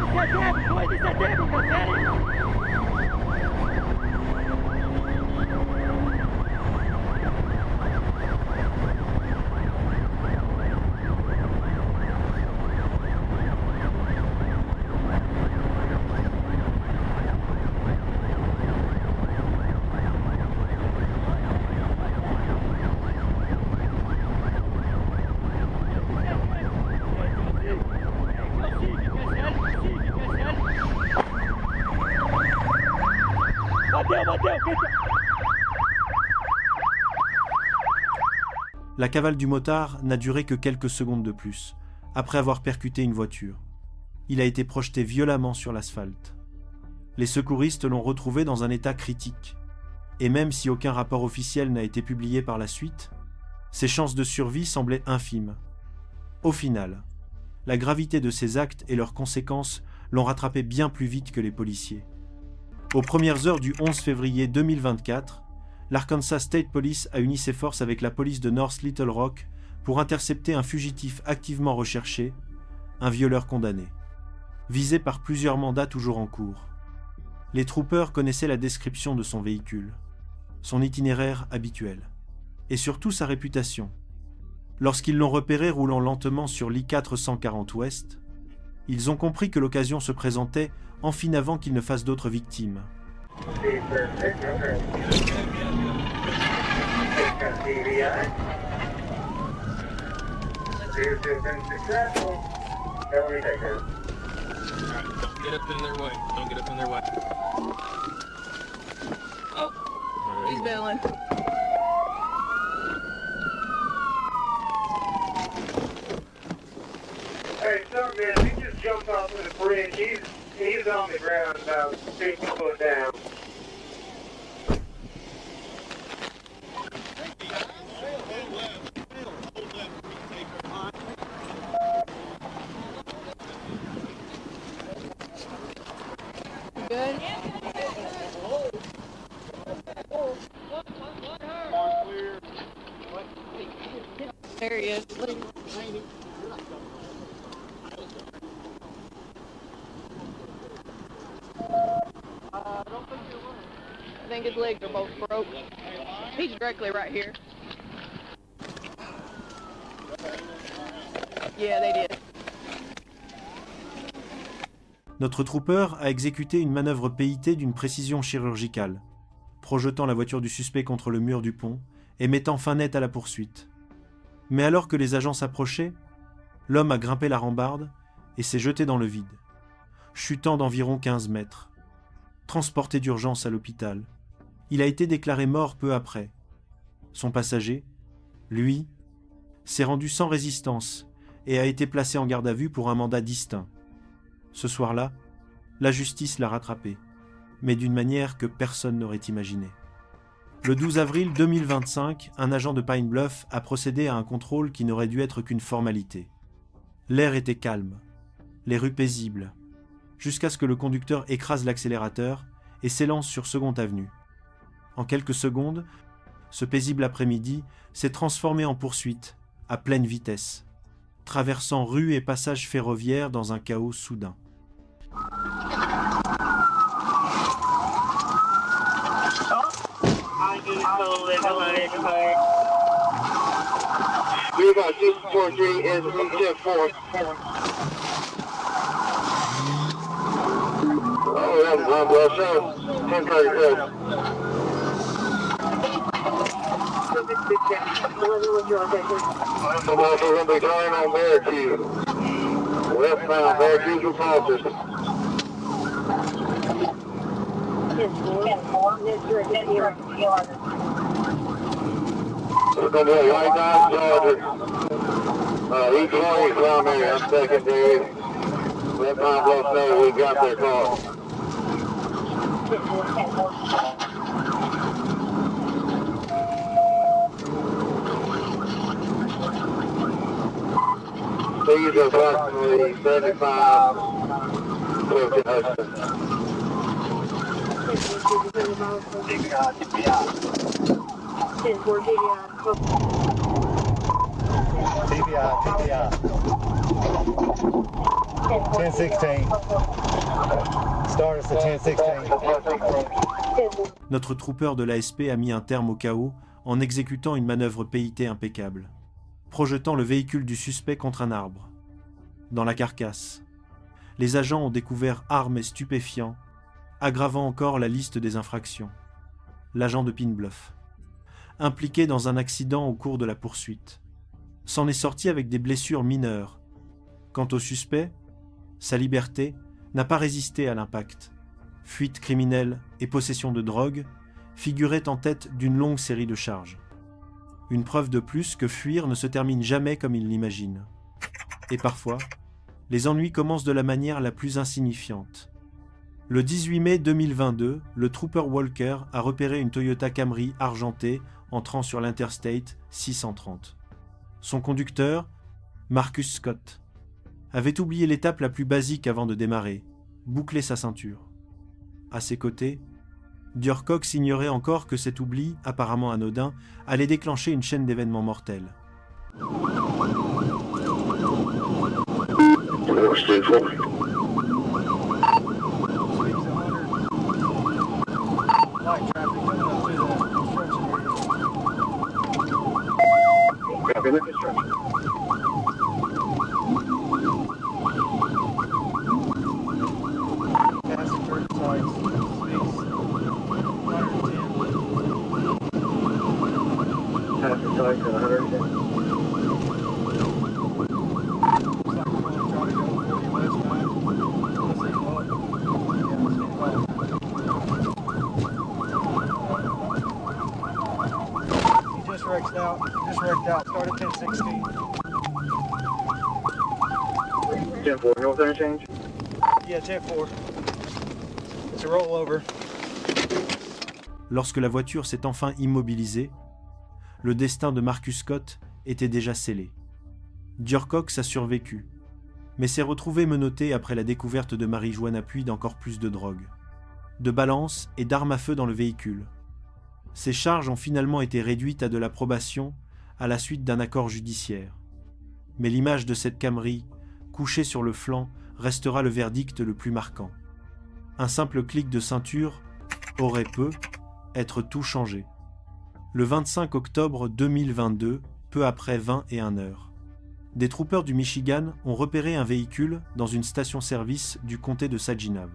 What is that damn? What is that damn? La cavale du motard n'a duré que quelques secondes de plus, après avoir percuté une voiture. Il a été projeté violemment sur l'asphalte. Les secouristes l'ont retrouvé dans un état critique. Et même si aucun rapport officiel n'a été publié par la suite, ses chances de survie semblaient infimes. Au final, la gravité de ses actes et leurs conséquences l'ont rattrapé bien plus vite que les policiers. Aux premières heures du 11 février 2024, l'Arkansas State Police a uni ses forces avec la police de North Little Rock pour intercepter un fugitif activement recherché, un violeur condamné, visé par plusieurs mandats toujours en cours. Les troopers connaissaient la description de son véhicule, son itinéraire habituel, et surtout sa réputation. Lorsqu'ils l'ont repéré roulant lentement sur l'I-440 Ouest, ils ont compris que l'occasion se présentait enfin avant qu'il ne fasse d'autres victimes. Get up in their way. Don't get up in their way. Oh, he's bailing. Hey, some man, he just jumped off of the bridge. He's on the ground about 50 foot down. Good. There he is. I think his legs are both broke. He's directly right here. Yeah, they did. Notre trooper a exécuté une manœuvre PIT d'une précision chirurgicale, projetant la voiture du suspect contre le mur du pont et mettant fin nette à la poursuite. Mais alors que les agents s'approchaient, l'homme a grimpé la rambarde et s'est jeté dans le vide, chutant d'environ 15 mètres. Transporté d'urgence à l'hôpital, il a été déclaré mort peu après. Son passager, lui, s'est rendu sans résistance et a été placé en garde à vue pour un mandat distinct. Ce soir-là, la justice l'a rattrapé, mais d'une manière que personne n'aurait imaginée. Le 12 avril 2025, un agent de Pine Bluff a procédé à un contrôle qui n'aurait dû être qu'une formalité. L'air était calme, les rues paisibles, jusqu'à ce que le conducteur écrase l'accélérateur et s'élance sur 2nd Avenue. En quelques secondes, ce paisible après-midi s'est transformé en poursuite, à pleine vitesse, traversant rues et passages ferroviaires dans un chaos soudain. We got 643 is 10-4. Oh, that's one blood show. 10-30. Somebody going to be trying on Barricue. Westbound Barricue to Foster. 10-4. There's going to be a white Dodge Charger. E20 down there. I'm secondary. Let Pine Bluff know we got their car. Speed of approximately 75 close to Hudson. TBI. 10-16. Start us at 10-16. Notre trooper de l'ASP a mis un terme au chaos en exécutant une manœuvre PIT impeccable, projetant le véhicule du suspect contre un arbre. Dans la carcasse, les agents ont découvert armes et stupéfiants, aggravant encore la liste des infractions. L'agent de Pine Bluff, impliqué dans un accident au cours de la poursuite, s'en est sorti avec des blessures mineures. Quant au suspect, sa liberté n'a pas résisté à l'impact. Fuite criminelle et possession de drogue figuraient en tête d'une longue série de charges. Une preuve de plus que fuir ne se termine jamais comme il l'imagine. Et parfois, les ennuis commencent de la manière la plus insignifiante. Le 18 mai 2022, le Trooper Walker a repéré une Toyota Camry argentée entrant sur l'Interstate 630. Son conducteur, Marcus Scott, avait oublié l'étape la plus basique avant de démarrer, boucler sa ceinture. À ses côtés, Dior Cox ignorait encore que cet oubli, apparemment anodin, allait déclencher une chaîne d'événements mortels. Just wrecked out. Start at 1016. 10-4, north interchange? Yeah, 10-4. It's a rollover. Lorsque la voiture s'est enfin immobilisée, le destin de Marcus Scott était déjà scellé. Dior Cox a survécu, mais s'est retrouvé menotté après la découverte de marijuana à puits d'encore plus de drogue, de balances et d'armes à feu dans le véhicule. Ces charges ont finalement été réduites à de la probation à la suite d'un accord judiciaire. Mais l'image de cette Camry, couchée sur le flanc, restera le verdict le plus marquant. Un simple clic de ceinture aurait être tout changé. Le 25 octobre 2022, peu après 21h, des troopers du Michigan ont repéré un véhicule dans une station-service du comté de Saginaw.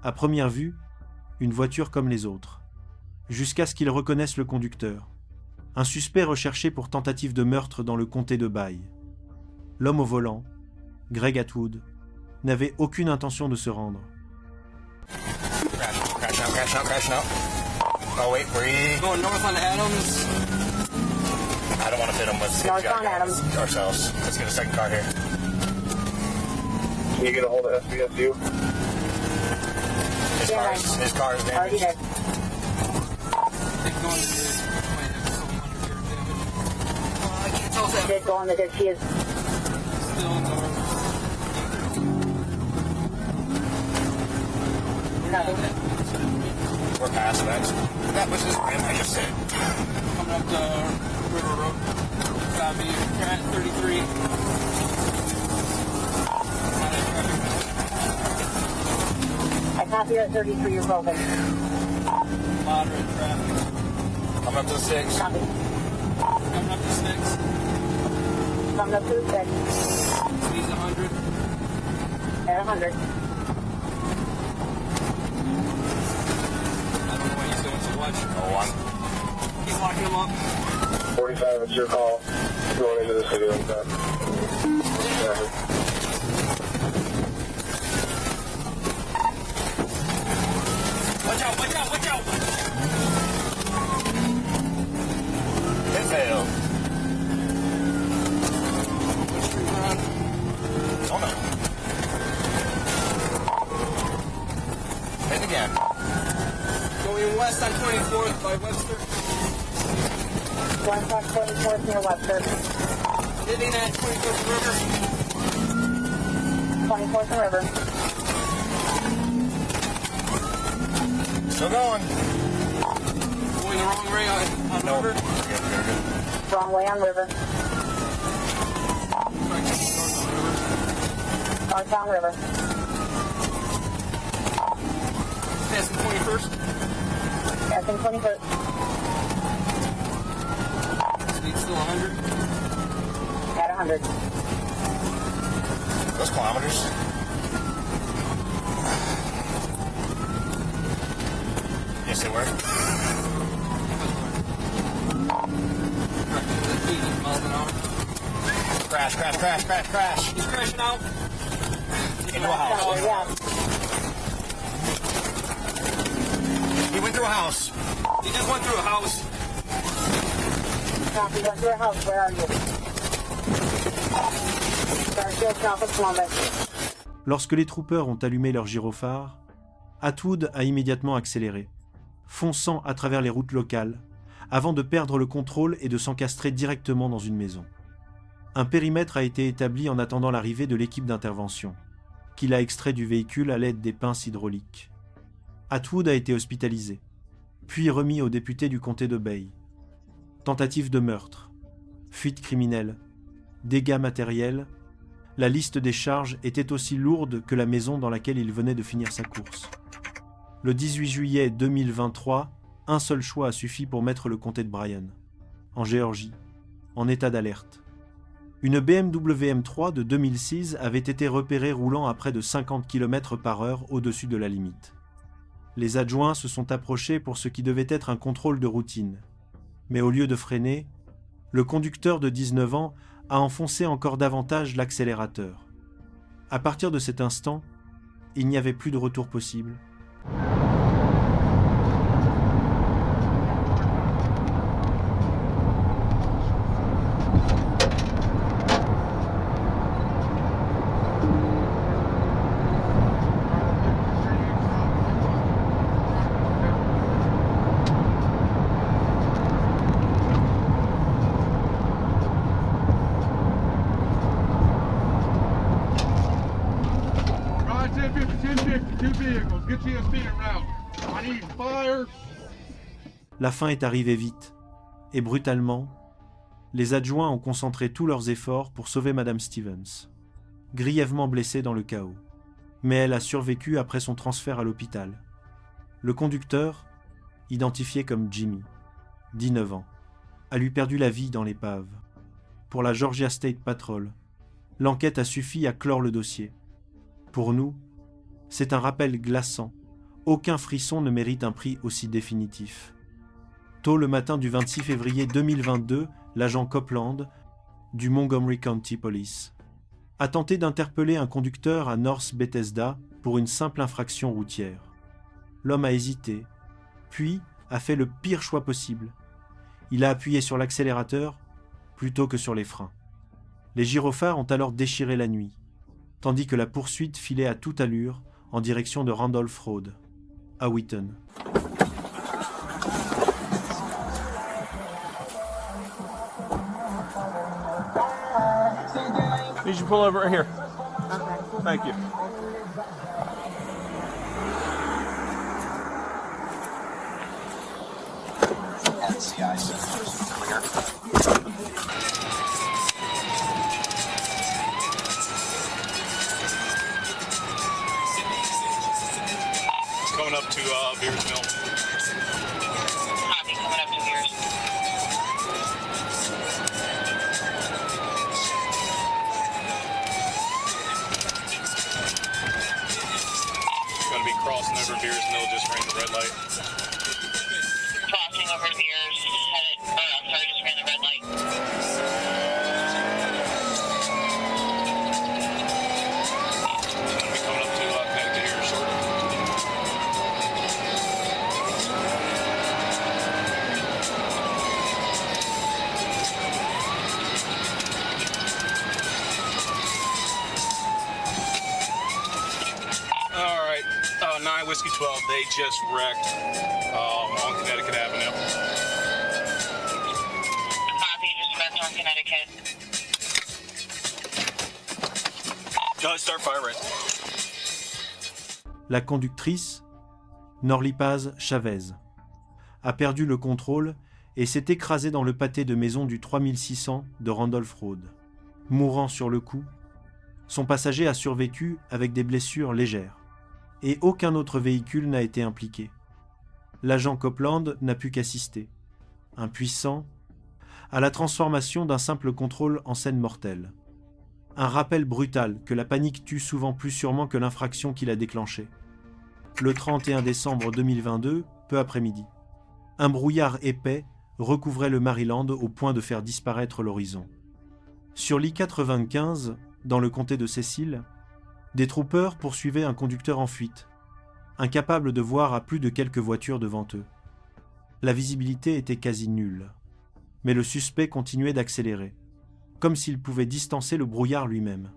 À première vue, une voiture comme les autres. Jusqu'à ce qu'ils reconnaissent le conducteur. Un suspect recherché pour tentative de meurtre dans le comté de Bay. L'homme au volant, Greg Atwood, n'avait aucune intention de se rendre. Crash now. Oh wait, breathe. Going north on Adams. I don't want to fit him with North on Adams. ourselves. Let's get a second car here. Can you get a hold of SBSU? His car is Already damaged. there. I can't tell if that Did go on the ditch. He is still in the... nothing. We're past that. That was his rim, I just said. Coming up the River Road. Copy. At 33. I copy you at 33. You're broken. Moderate traffic. Coming up to the 6. Copy. Coming up to 6. Coming up to the 6. Speed's 100. At 100. I don't know what he's doing, so watch. Oh, 1. He's locking him up. 45, it's your call. Going into the city like that. Watch out, watch out, watch out! It failed. What street we're on? Oh no. Hit again. Going west on 24th by Webster. 124th near Webster. Hitting at 24th River. 24th and River. Still going. Going the wrong way on No. River. Good. Wrong way on River. Northbound River. Passing 21st. Passing 21st. Speed still 100. At 100. Those kilometers. Yes, they were. 80 miles an hour. Crash. He's crashing out. Into a house. Yeah. He went through a house. He just went through a house. Copy, what's your house? Where are you? Fairfield, south of Columbus. Lorsque les troopers ont allumé leur gyrophare, Atwood a immédiatement accéléré, fonçant à travers les routes locales, avant de perdre le contrôle et de s'encastrer directement dans une maison. Un périmètre a été établi en attendant l'arrivée de l'équipe d'intervention, qu'il a extrait du véhicule à l'aide des pinces hydrauliques. Atwood a été hospitalisé, puis remis au député du comté de Bay. Tentative de meurtre, fuite criminelle, dégâts matériels, la liste des charges était aussi lourde que la maison dans laquelle il venait de finir sa course. Le 18 juillet 2023, un seul choix a suffi pour mettre le comté de Bryan, en Géorgie, en état d'alerte. Une BMW M3 de 2006 avait été repérée roulant à près de 50 km/h au-dessus de la limite. Les adjoints se sont approchés pour ce qui devait être un contrôle de routine. Mais au lieu de freiner, le conducteur de 19 ans a enfoncé encore davantage l'accélérateur. À partir de cet instant, il n'y avait plus de retour possible. La fin est arrivée vite, et brutalement, les adjoints ont concentré tous leurs efforts pour sauver Madame Stevens, grièvement blessée dans le chaos. Mais elle a survécu après son transfert à l'hôpital. Le conducteur, identifié comme Jimmy, 19 ans, a lui perdu la vie dans l'épave. Pour la Georgia State Patrol, l'enquête a suffi à clore le dossier. Pour nous, c'est un rappel glaçant. Aucun frisson ne mérite un prix aussi définitif. Tôt le matin du 26 février 2022, l'agent Copeland, du Montgomery County Police, a tenté d'interpeller un conducteur à North Bethesda pour une simple infraction routière. L'homme a hésité, puis a fait le pire choix possible. Il a appuyé sur l'accélérateur plutôt que sur les freins. Les gyrophares ont alors déchiré la nuit, tandis que la poursuite filait à toute allure en direction de Randolph Road, à Wheaton. Need you pull over right here. Okay. Thank you. NCI center clear. It's coming up to Beers Mill. Copy, coming up to Beers. Gonna be crossing over Beers Mill, just ran the red light. Crossing over Beers, headed, I'm sorry, just ran the red light. Gonna be coming up to Connecticut here shortly. All right, 9 Whiskey 12, they just wrecked on Connecticut Avenue. Copy, just wrecked on Connecticut. Start firing. La conductrice, Norlie Paz Chavez, a perdu le contrôle et s'est écrasée dans le pâté de maison du 3600 de Randolph Road. Mourant sur le coup, son passager a survécu avec des blessures légères, et aucun autre véhicule n'a été impliqué. L'agent Copeland n'a pu qu'assister, impuissant, à la transformation d'un simple contrôle en scène mortelle. Un rappel brutal que la panique tue souvent plus sûrement que l'infraction qui l'a déclenchée. Le 31 décembre 2022, peu après-midi, un brouillard épais recouvrait le Maryland au point de faire disparaître l'horizon. Sur l'I-95, dans le comté de Cecil, des troopers poursuivaient un conducteur en fuite, incapable de voir à plus de quelques voitures devant eux. La visibilité était quasi nulle. Mais le suspect continuait d'accélérer, comme s'il pouvait distancer le brouillard lui-même.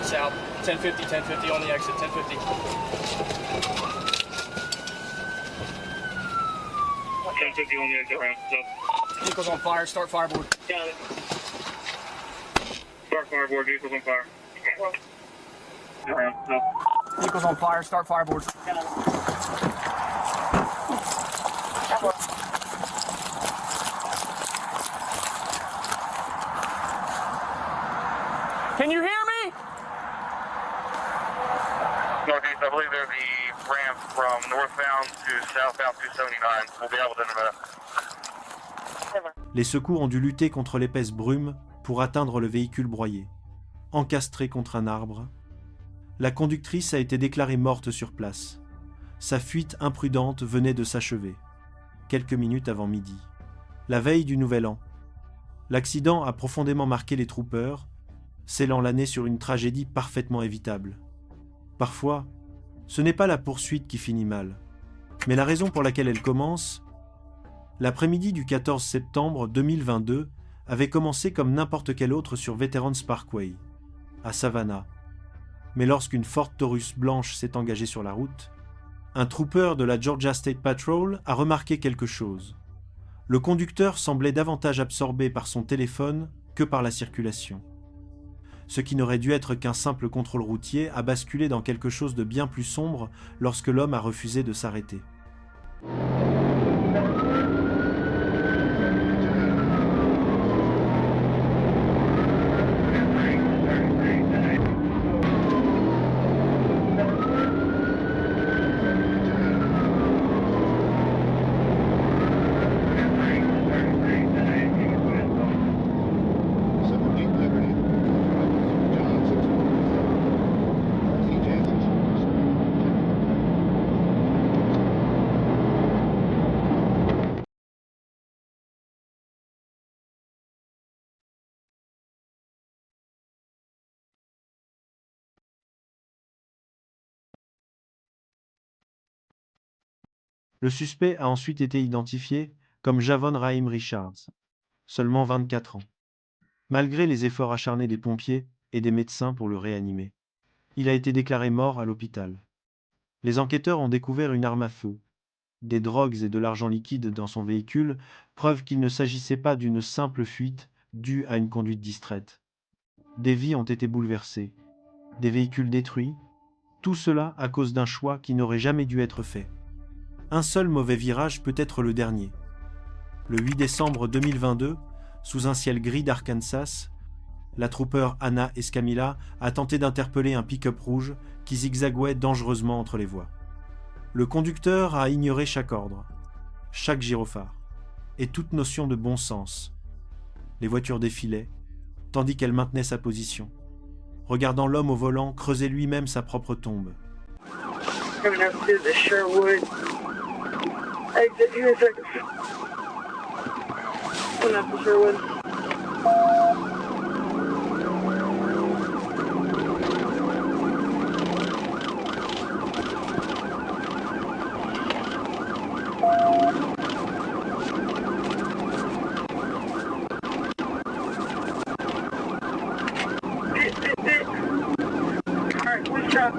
South, 1050, 1050 on the exit, 1050. 1050 on the exit ramp, so. Vehicles on fire, start fireboard. Got it. Start fireboard, vehicles on fire. Ramp, so. Vehicles on fire, start fireboard. Got it. Can you hear me? Northeast, I believe they're the ramp from northbound to southbound 279. We'll be able to interrupt. Les secours ont dû lutter contre l'épaisse brume pour atteindre le véhicule broyé. Encastré contre un arbre, la conductrice a été déclarée morte sur place. Sa fuite imprudente venait de s'achever, quelques minutes avant midi. La veille du Nouvel An, l'accident a profondément marqué les troopers, scellant l'année sur une tragédie parfaitement évitable. Parfois, ce n'est pas la poursuite qui finit mal, mais la raison pour laquelle elle commence. L'après-midi du 14 septembre 2022 avait commencé comme n'importe quel autre sur Veterans Parkway, à Savannah. Mais lorsqu'une Ford Taurus blanche s'est engagée sur la route, un trooper de la Georgia State Patrol a remarqué quelque chose. Le conducteur semblait davantage absorbé par son téléphone que par la circulation. Ce qui n'aurait dû être qu'un simple contrôle routier a basculé dans quelque chose de bien plus sombre lorsque l'homme a refusé de s'arrêter. Le suspect a ensuite été identifié comme Javon Raheem Richards, seulement 24 ans. Malgré les efforts acharnés des pompiers et des médecins pour le réanimer, il a été déclaré mort à l'hôpital. Les enquêteurs ont découvert une arme à feu, des drogues et de l'argent liquide dans son véhicule, preuve qu'il ne s'agissait pas d'une simple fuite due à une conduite distraite. Des vies ont été bouleversées, des véhicules détruits, tout cela à cause d'un choix qui n'aurait jamais dû être fait. Un seul mauvais virage peut être le dernier. Le 8 décembre 2022, sous un ciel gris d'Arkansas, la trooper Anna Escamilla a tenté d'interpeller un pick-up rouge qui zigzaguait dangereusement entre les voies. Le conducteur a ignoré chaque ordre, chaque gyrophare, et toute notion de bon sens. Les voitures défilaient, tandis qu'elle maintenait sa position, regardant l'homme au volant creuser lui-même sa propre tombe. Coming up to the Sherwood exit here in a second. Coming up to Sherwood. Alright, good shot.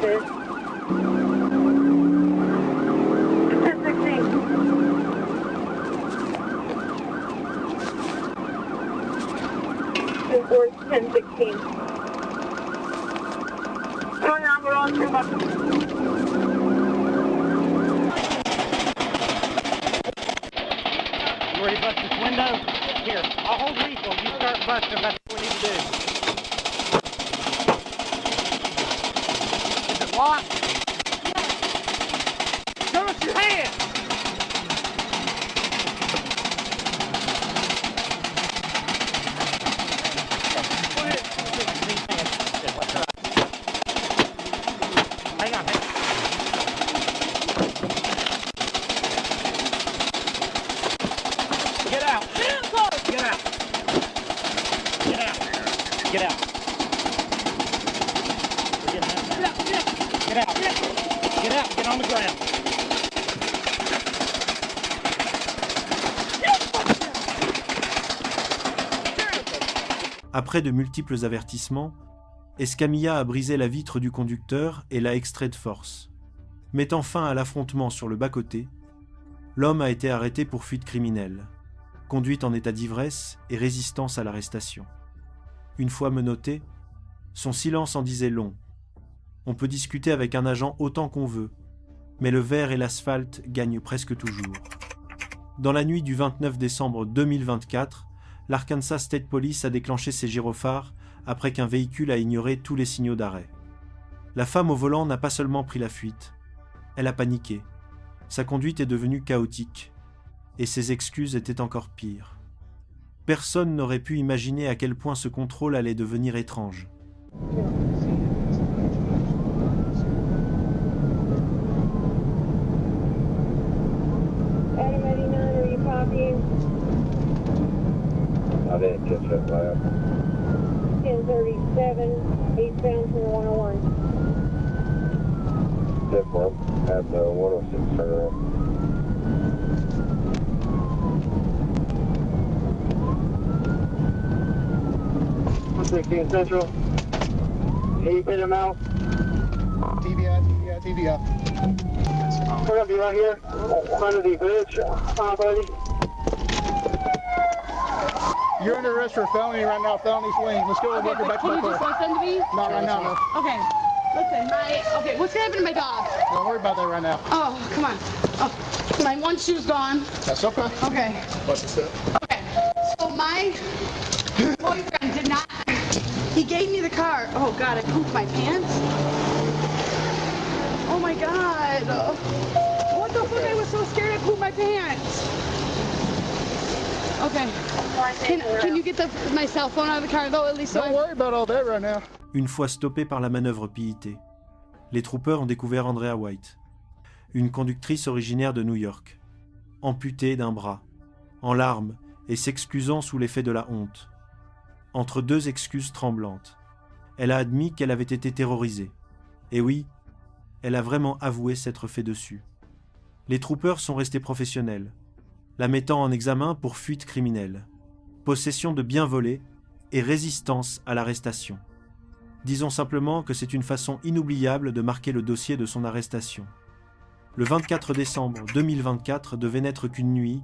Okay. 1016. Okay. 1016. Turn around, we're on too much. You ready to bust this window? Here, I'll hold lethal. You start busting. That's what we need to do. Is it locked? Show us your hand. Hang on. Get out. Get out. Get out. Get out. Get out. Get out. Get on the ground. Après de multiples avertissements, Escamilla a brisé la vitre du conducteur et l'a extrait de force. Mettant fin à l'affrontement sur le bas-côté, l'homme a été arrêté pour fuite criminelle, conduite en état d'ivresse et résistance à l'arrestation. Une fois menotté, son silence en disait long. On peut discuter avec un agent autant qu'on veut, mais le verre et l'asphalte gagnent presque toujours. Dans la nuit du 29 décembre 2024, l'Arkansas State Police a déclenché ses gyrophares après qu'un véhicule a ignoré tous les signaux d'arrêt. La femme au volant n'a pas seulement pris la fuite, elle a paniqué. Sa conduite est devenue chaotique, et ses excuses étaient encore pires. Personne n'aurait pu imaginer à quel point ce contrôle allait devenir étrange. Adam 89, are you copying? I didn't catch that lab. 1037, eastbound for 101. Zip 1 at the 106 turnaround. 116 Central. Can you get him out? TBI. We're gonna be right here, under the bridge, buddy. You're under arrest for a felony right now, felony fleeing. Let's go and Okay, get but back can to you my just car. listen to me? Not right now, no. Okay. Listen, what's gonna happen to my dog? Don't worry about that right now. Oh, come on. Oh, my one shoe's gone. That's okay. Okay. What's this? Okay. So my boyfriend did not. He gave me the car. Oh God, I pooped my pants. Oh my God. What the fuck? I was so scared I pooped my pants. Okay. Can you get my cell phone out of the car though, at least? Don't worry about all that right now. Une fois stoppés par la manœuvre PIT, les troopers ont découvert Andrea White, une conductrice originaire de New York, amputée d'un bras, en larmes et s'excusant sous l'effet de la honte. Entre deux excuses tremblantes, elle a admis qu'elle avait été terrorisée. Et oui, elle a vraiment avoué s'être fait dessus. Les troopers sont restés professionnels, la mettant en examen pour fuite criminelle, possession de biens volés et résistance à l'arrestation. Disons simplement que c'est une façon inoubliable de marquer le dossier de son arrestation. Le 24 décembre 2024 devait n'être qu'une nuit,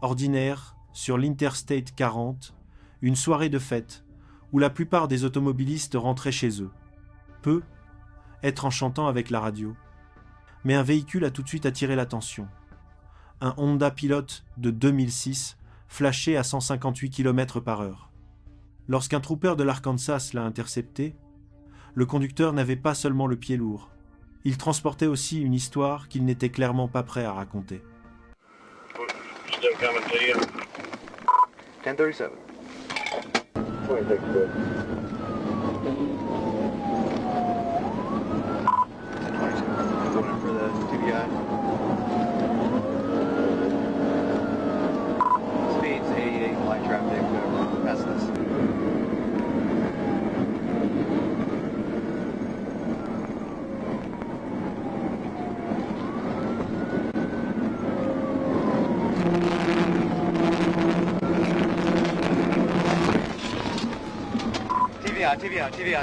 ordinaire, sur l'Interstate 40, une soirée de fête, où la plupart des automobilistes rentraient chez eux. Peu, être en chantant avec la radio. Mais un véhicule a tout de suite attiré l'attention. Un Honda Pilot de 2006, flashé à 158 km/h. Lorsqu'un trooper de l'Arkansas l'a intercepté, le conducteur n'avait pas seulement le pied lourd. Il transportait aussi une histoire qu'il n'était clairement pas prêt à raconter. Still coming to you. 1037. 26 good. 1027. Going in for the TBI. Speeds 88, light traffic, past this.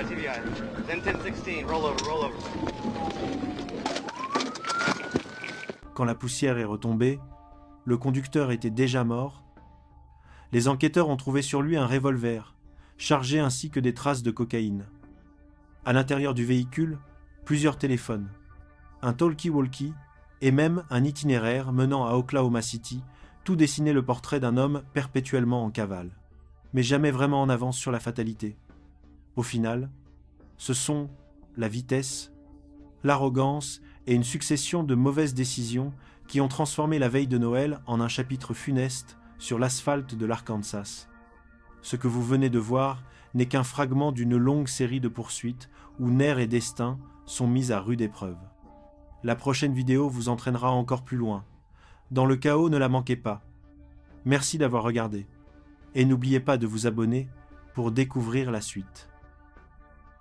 TBI. Then 1016, roll over. Quand la poussière est retombée, le conducteur était déjà mort. Les enquêteurs ont trouvé sur lui un revolver, chargés ainsi que des traces de cocaïne. À l'intérieur du véhicule, plusieurs téléphones, un talkie-walkie et même un itinéraire menant à Oklahoma City, tout dessinaient le portrait d'un homme perpétuellement en cavale, mais jamais vraiment en avance sur la fatalité. Au final, ce sont la vitesse, l'arrogance et une succession de mauvaises décisions qui ont transformé la veille de Noël en un chapitre funeste sur l'asphalte de l'Arkansas. Ce que vous venez de voir n'est qu'un fragment d'une longue série de poursuites où nerfs et destin sont mis à rude épreuve. La prochaine vidéo vous entraînera encore plus loin. Dans le chaos, ne la manquez pas. Merci d'avoir regardé. Et n'oubliez pas de vous abonner pour découvrir la suite.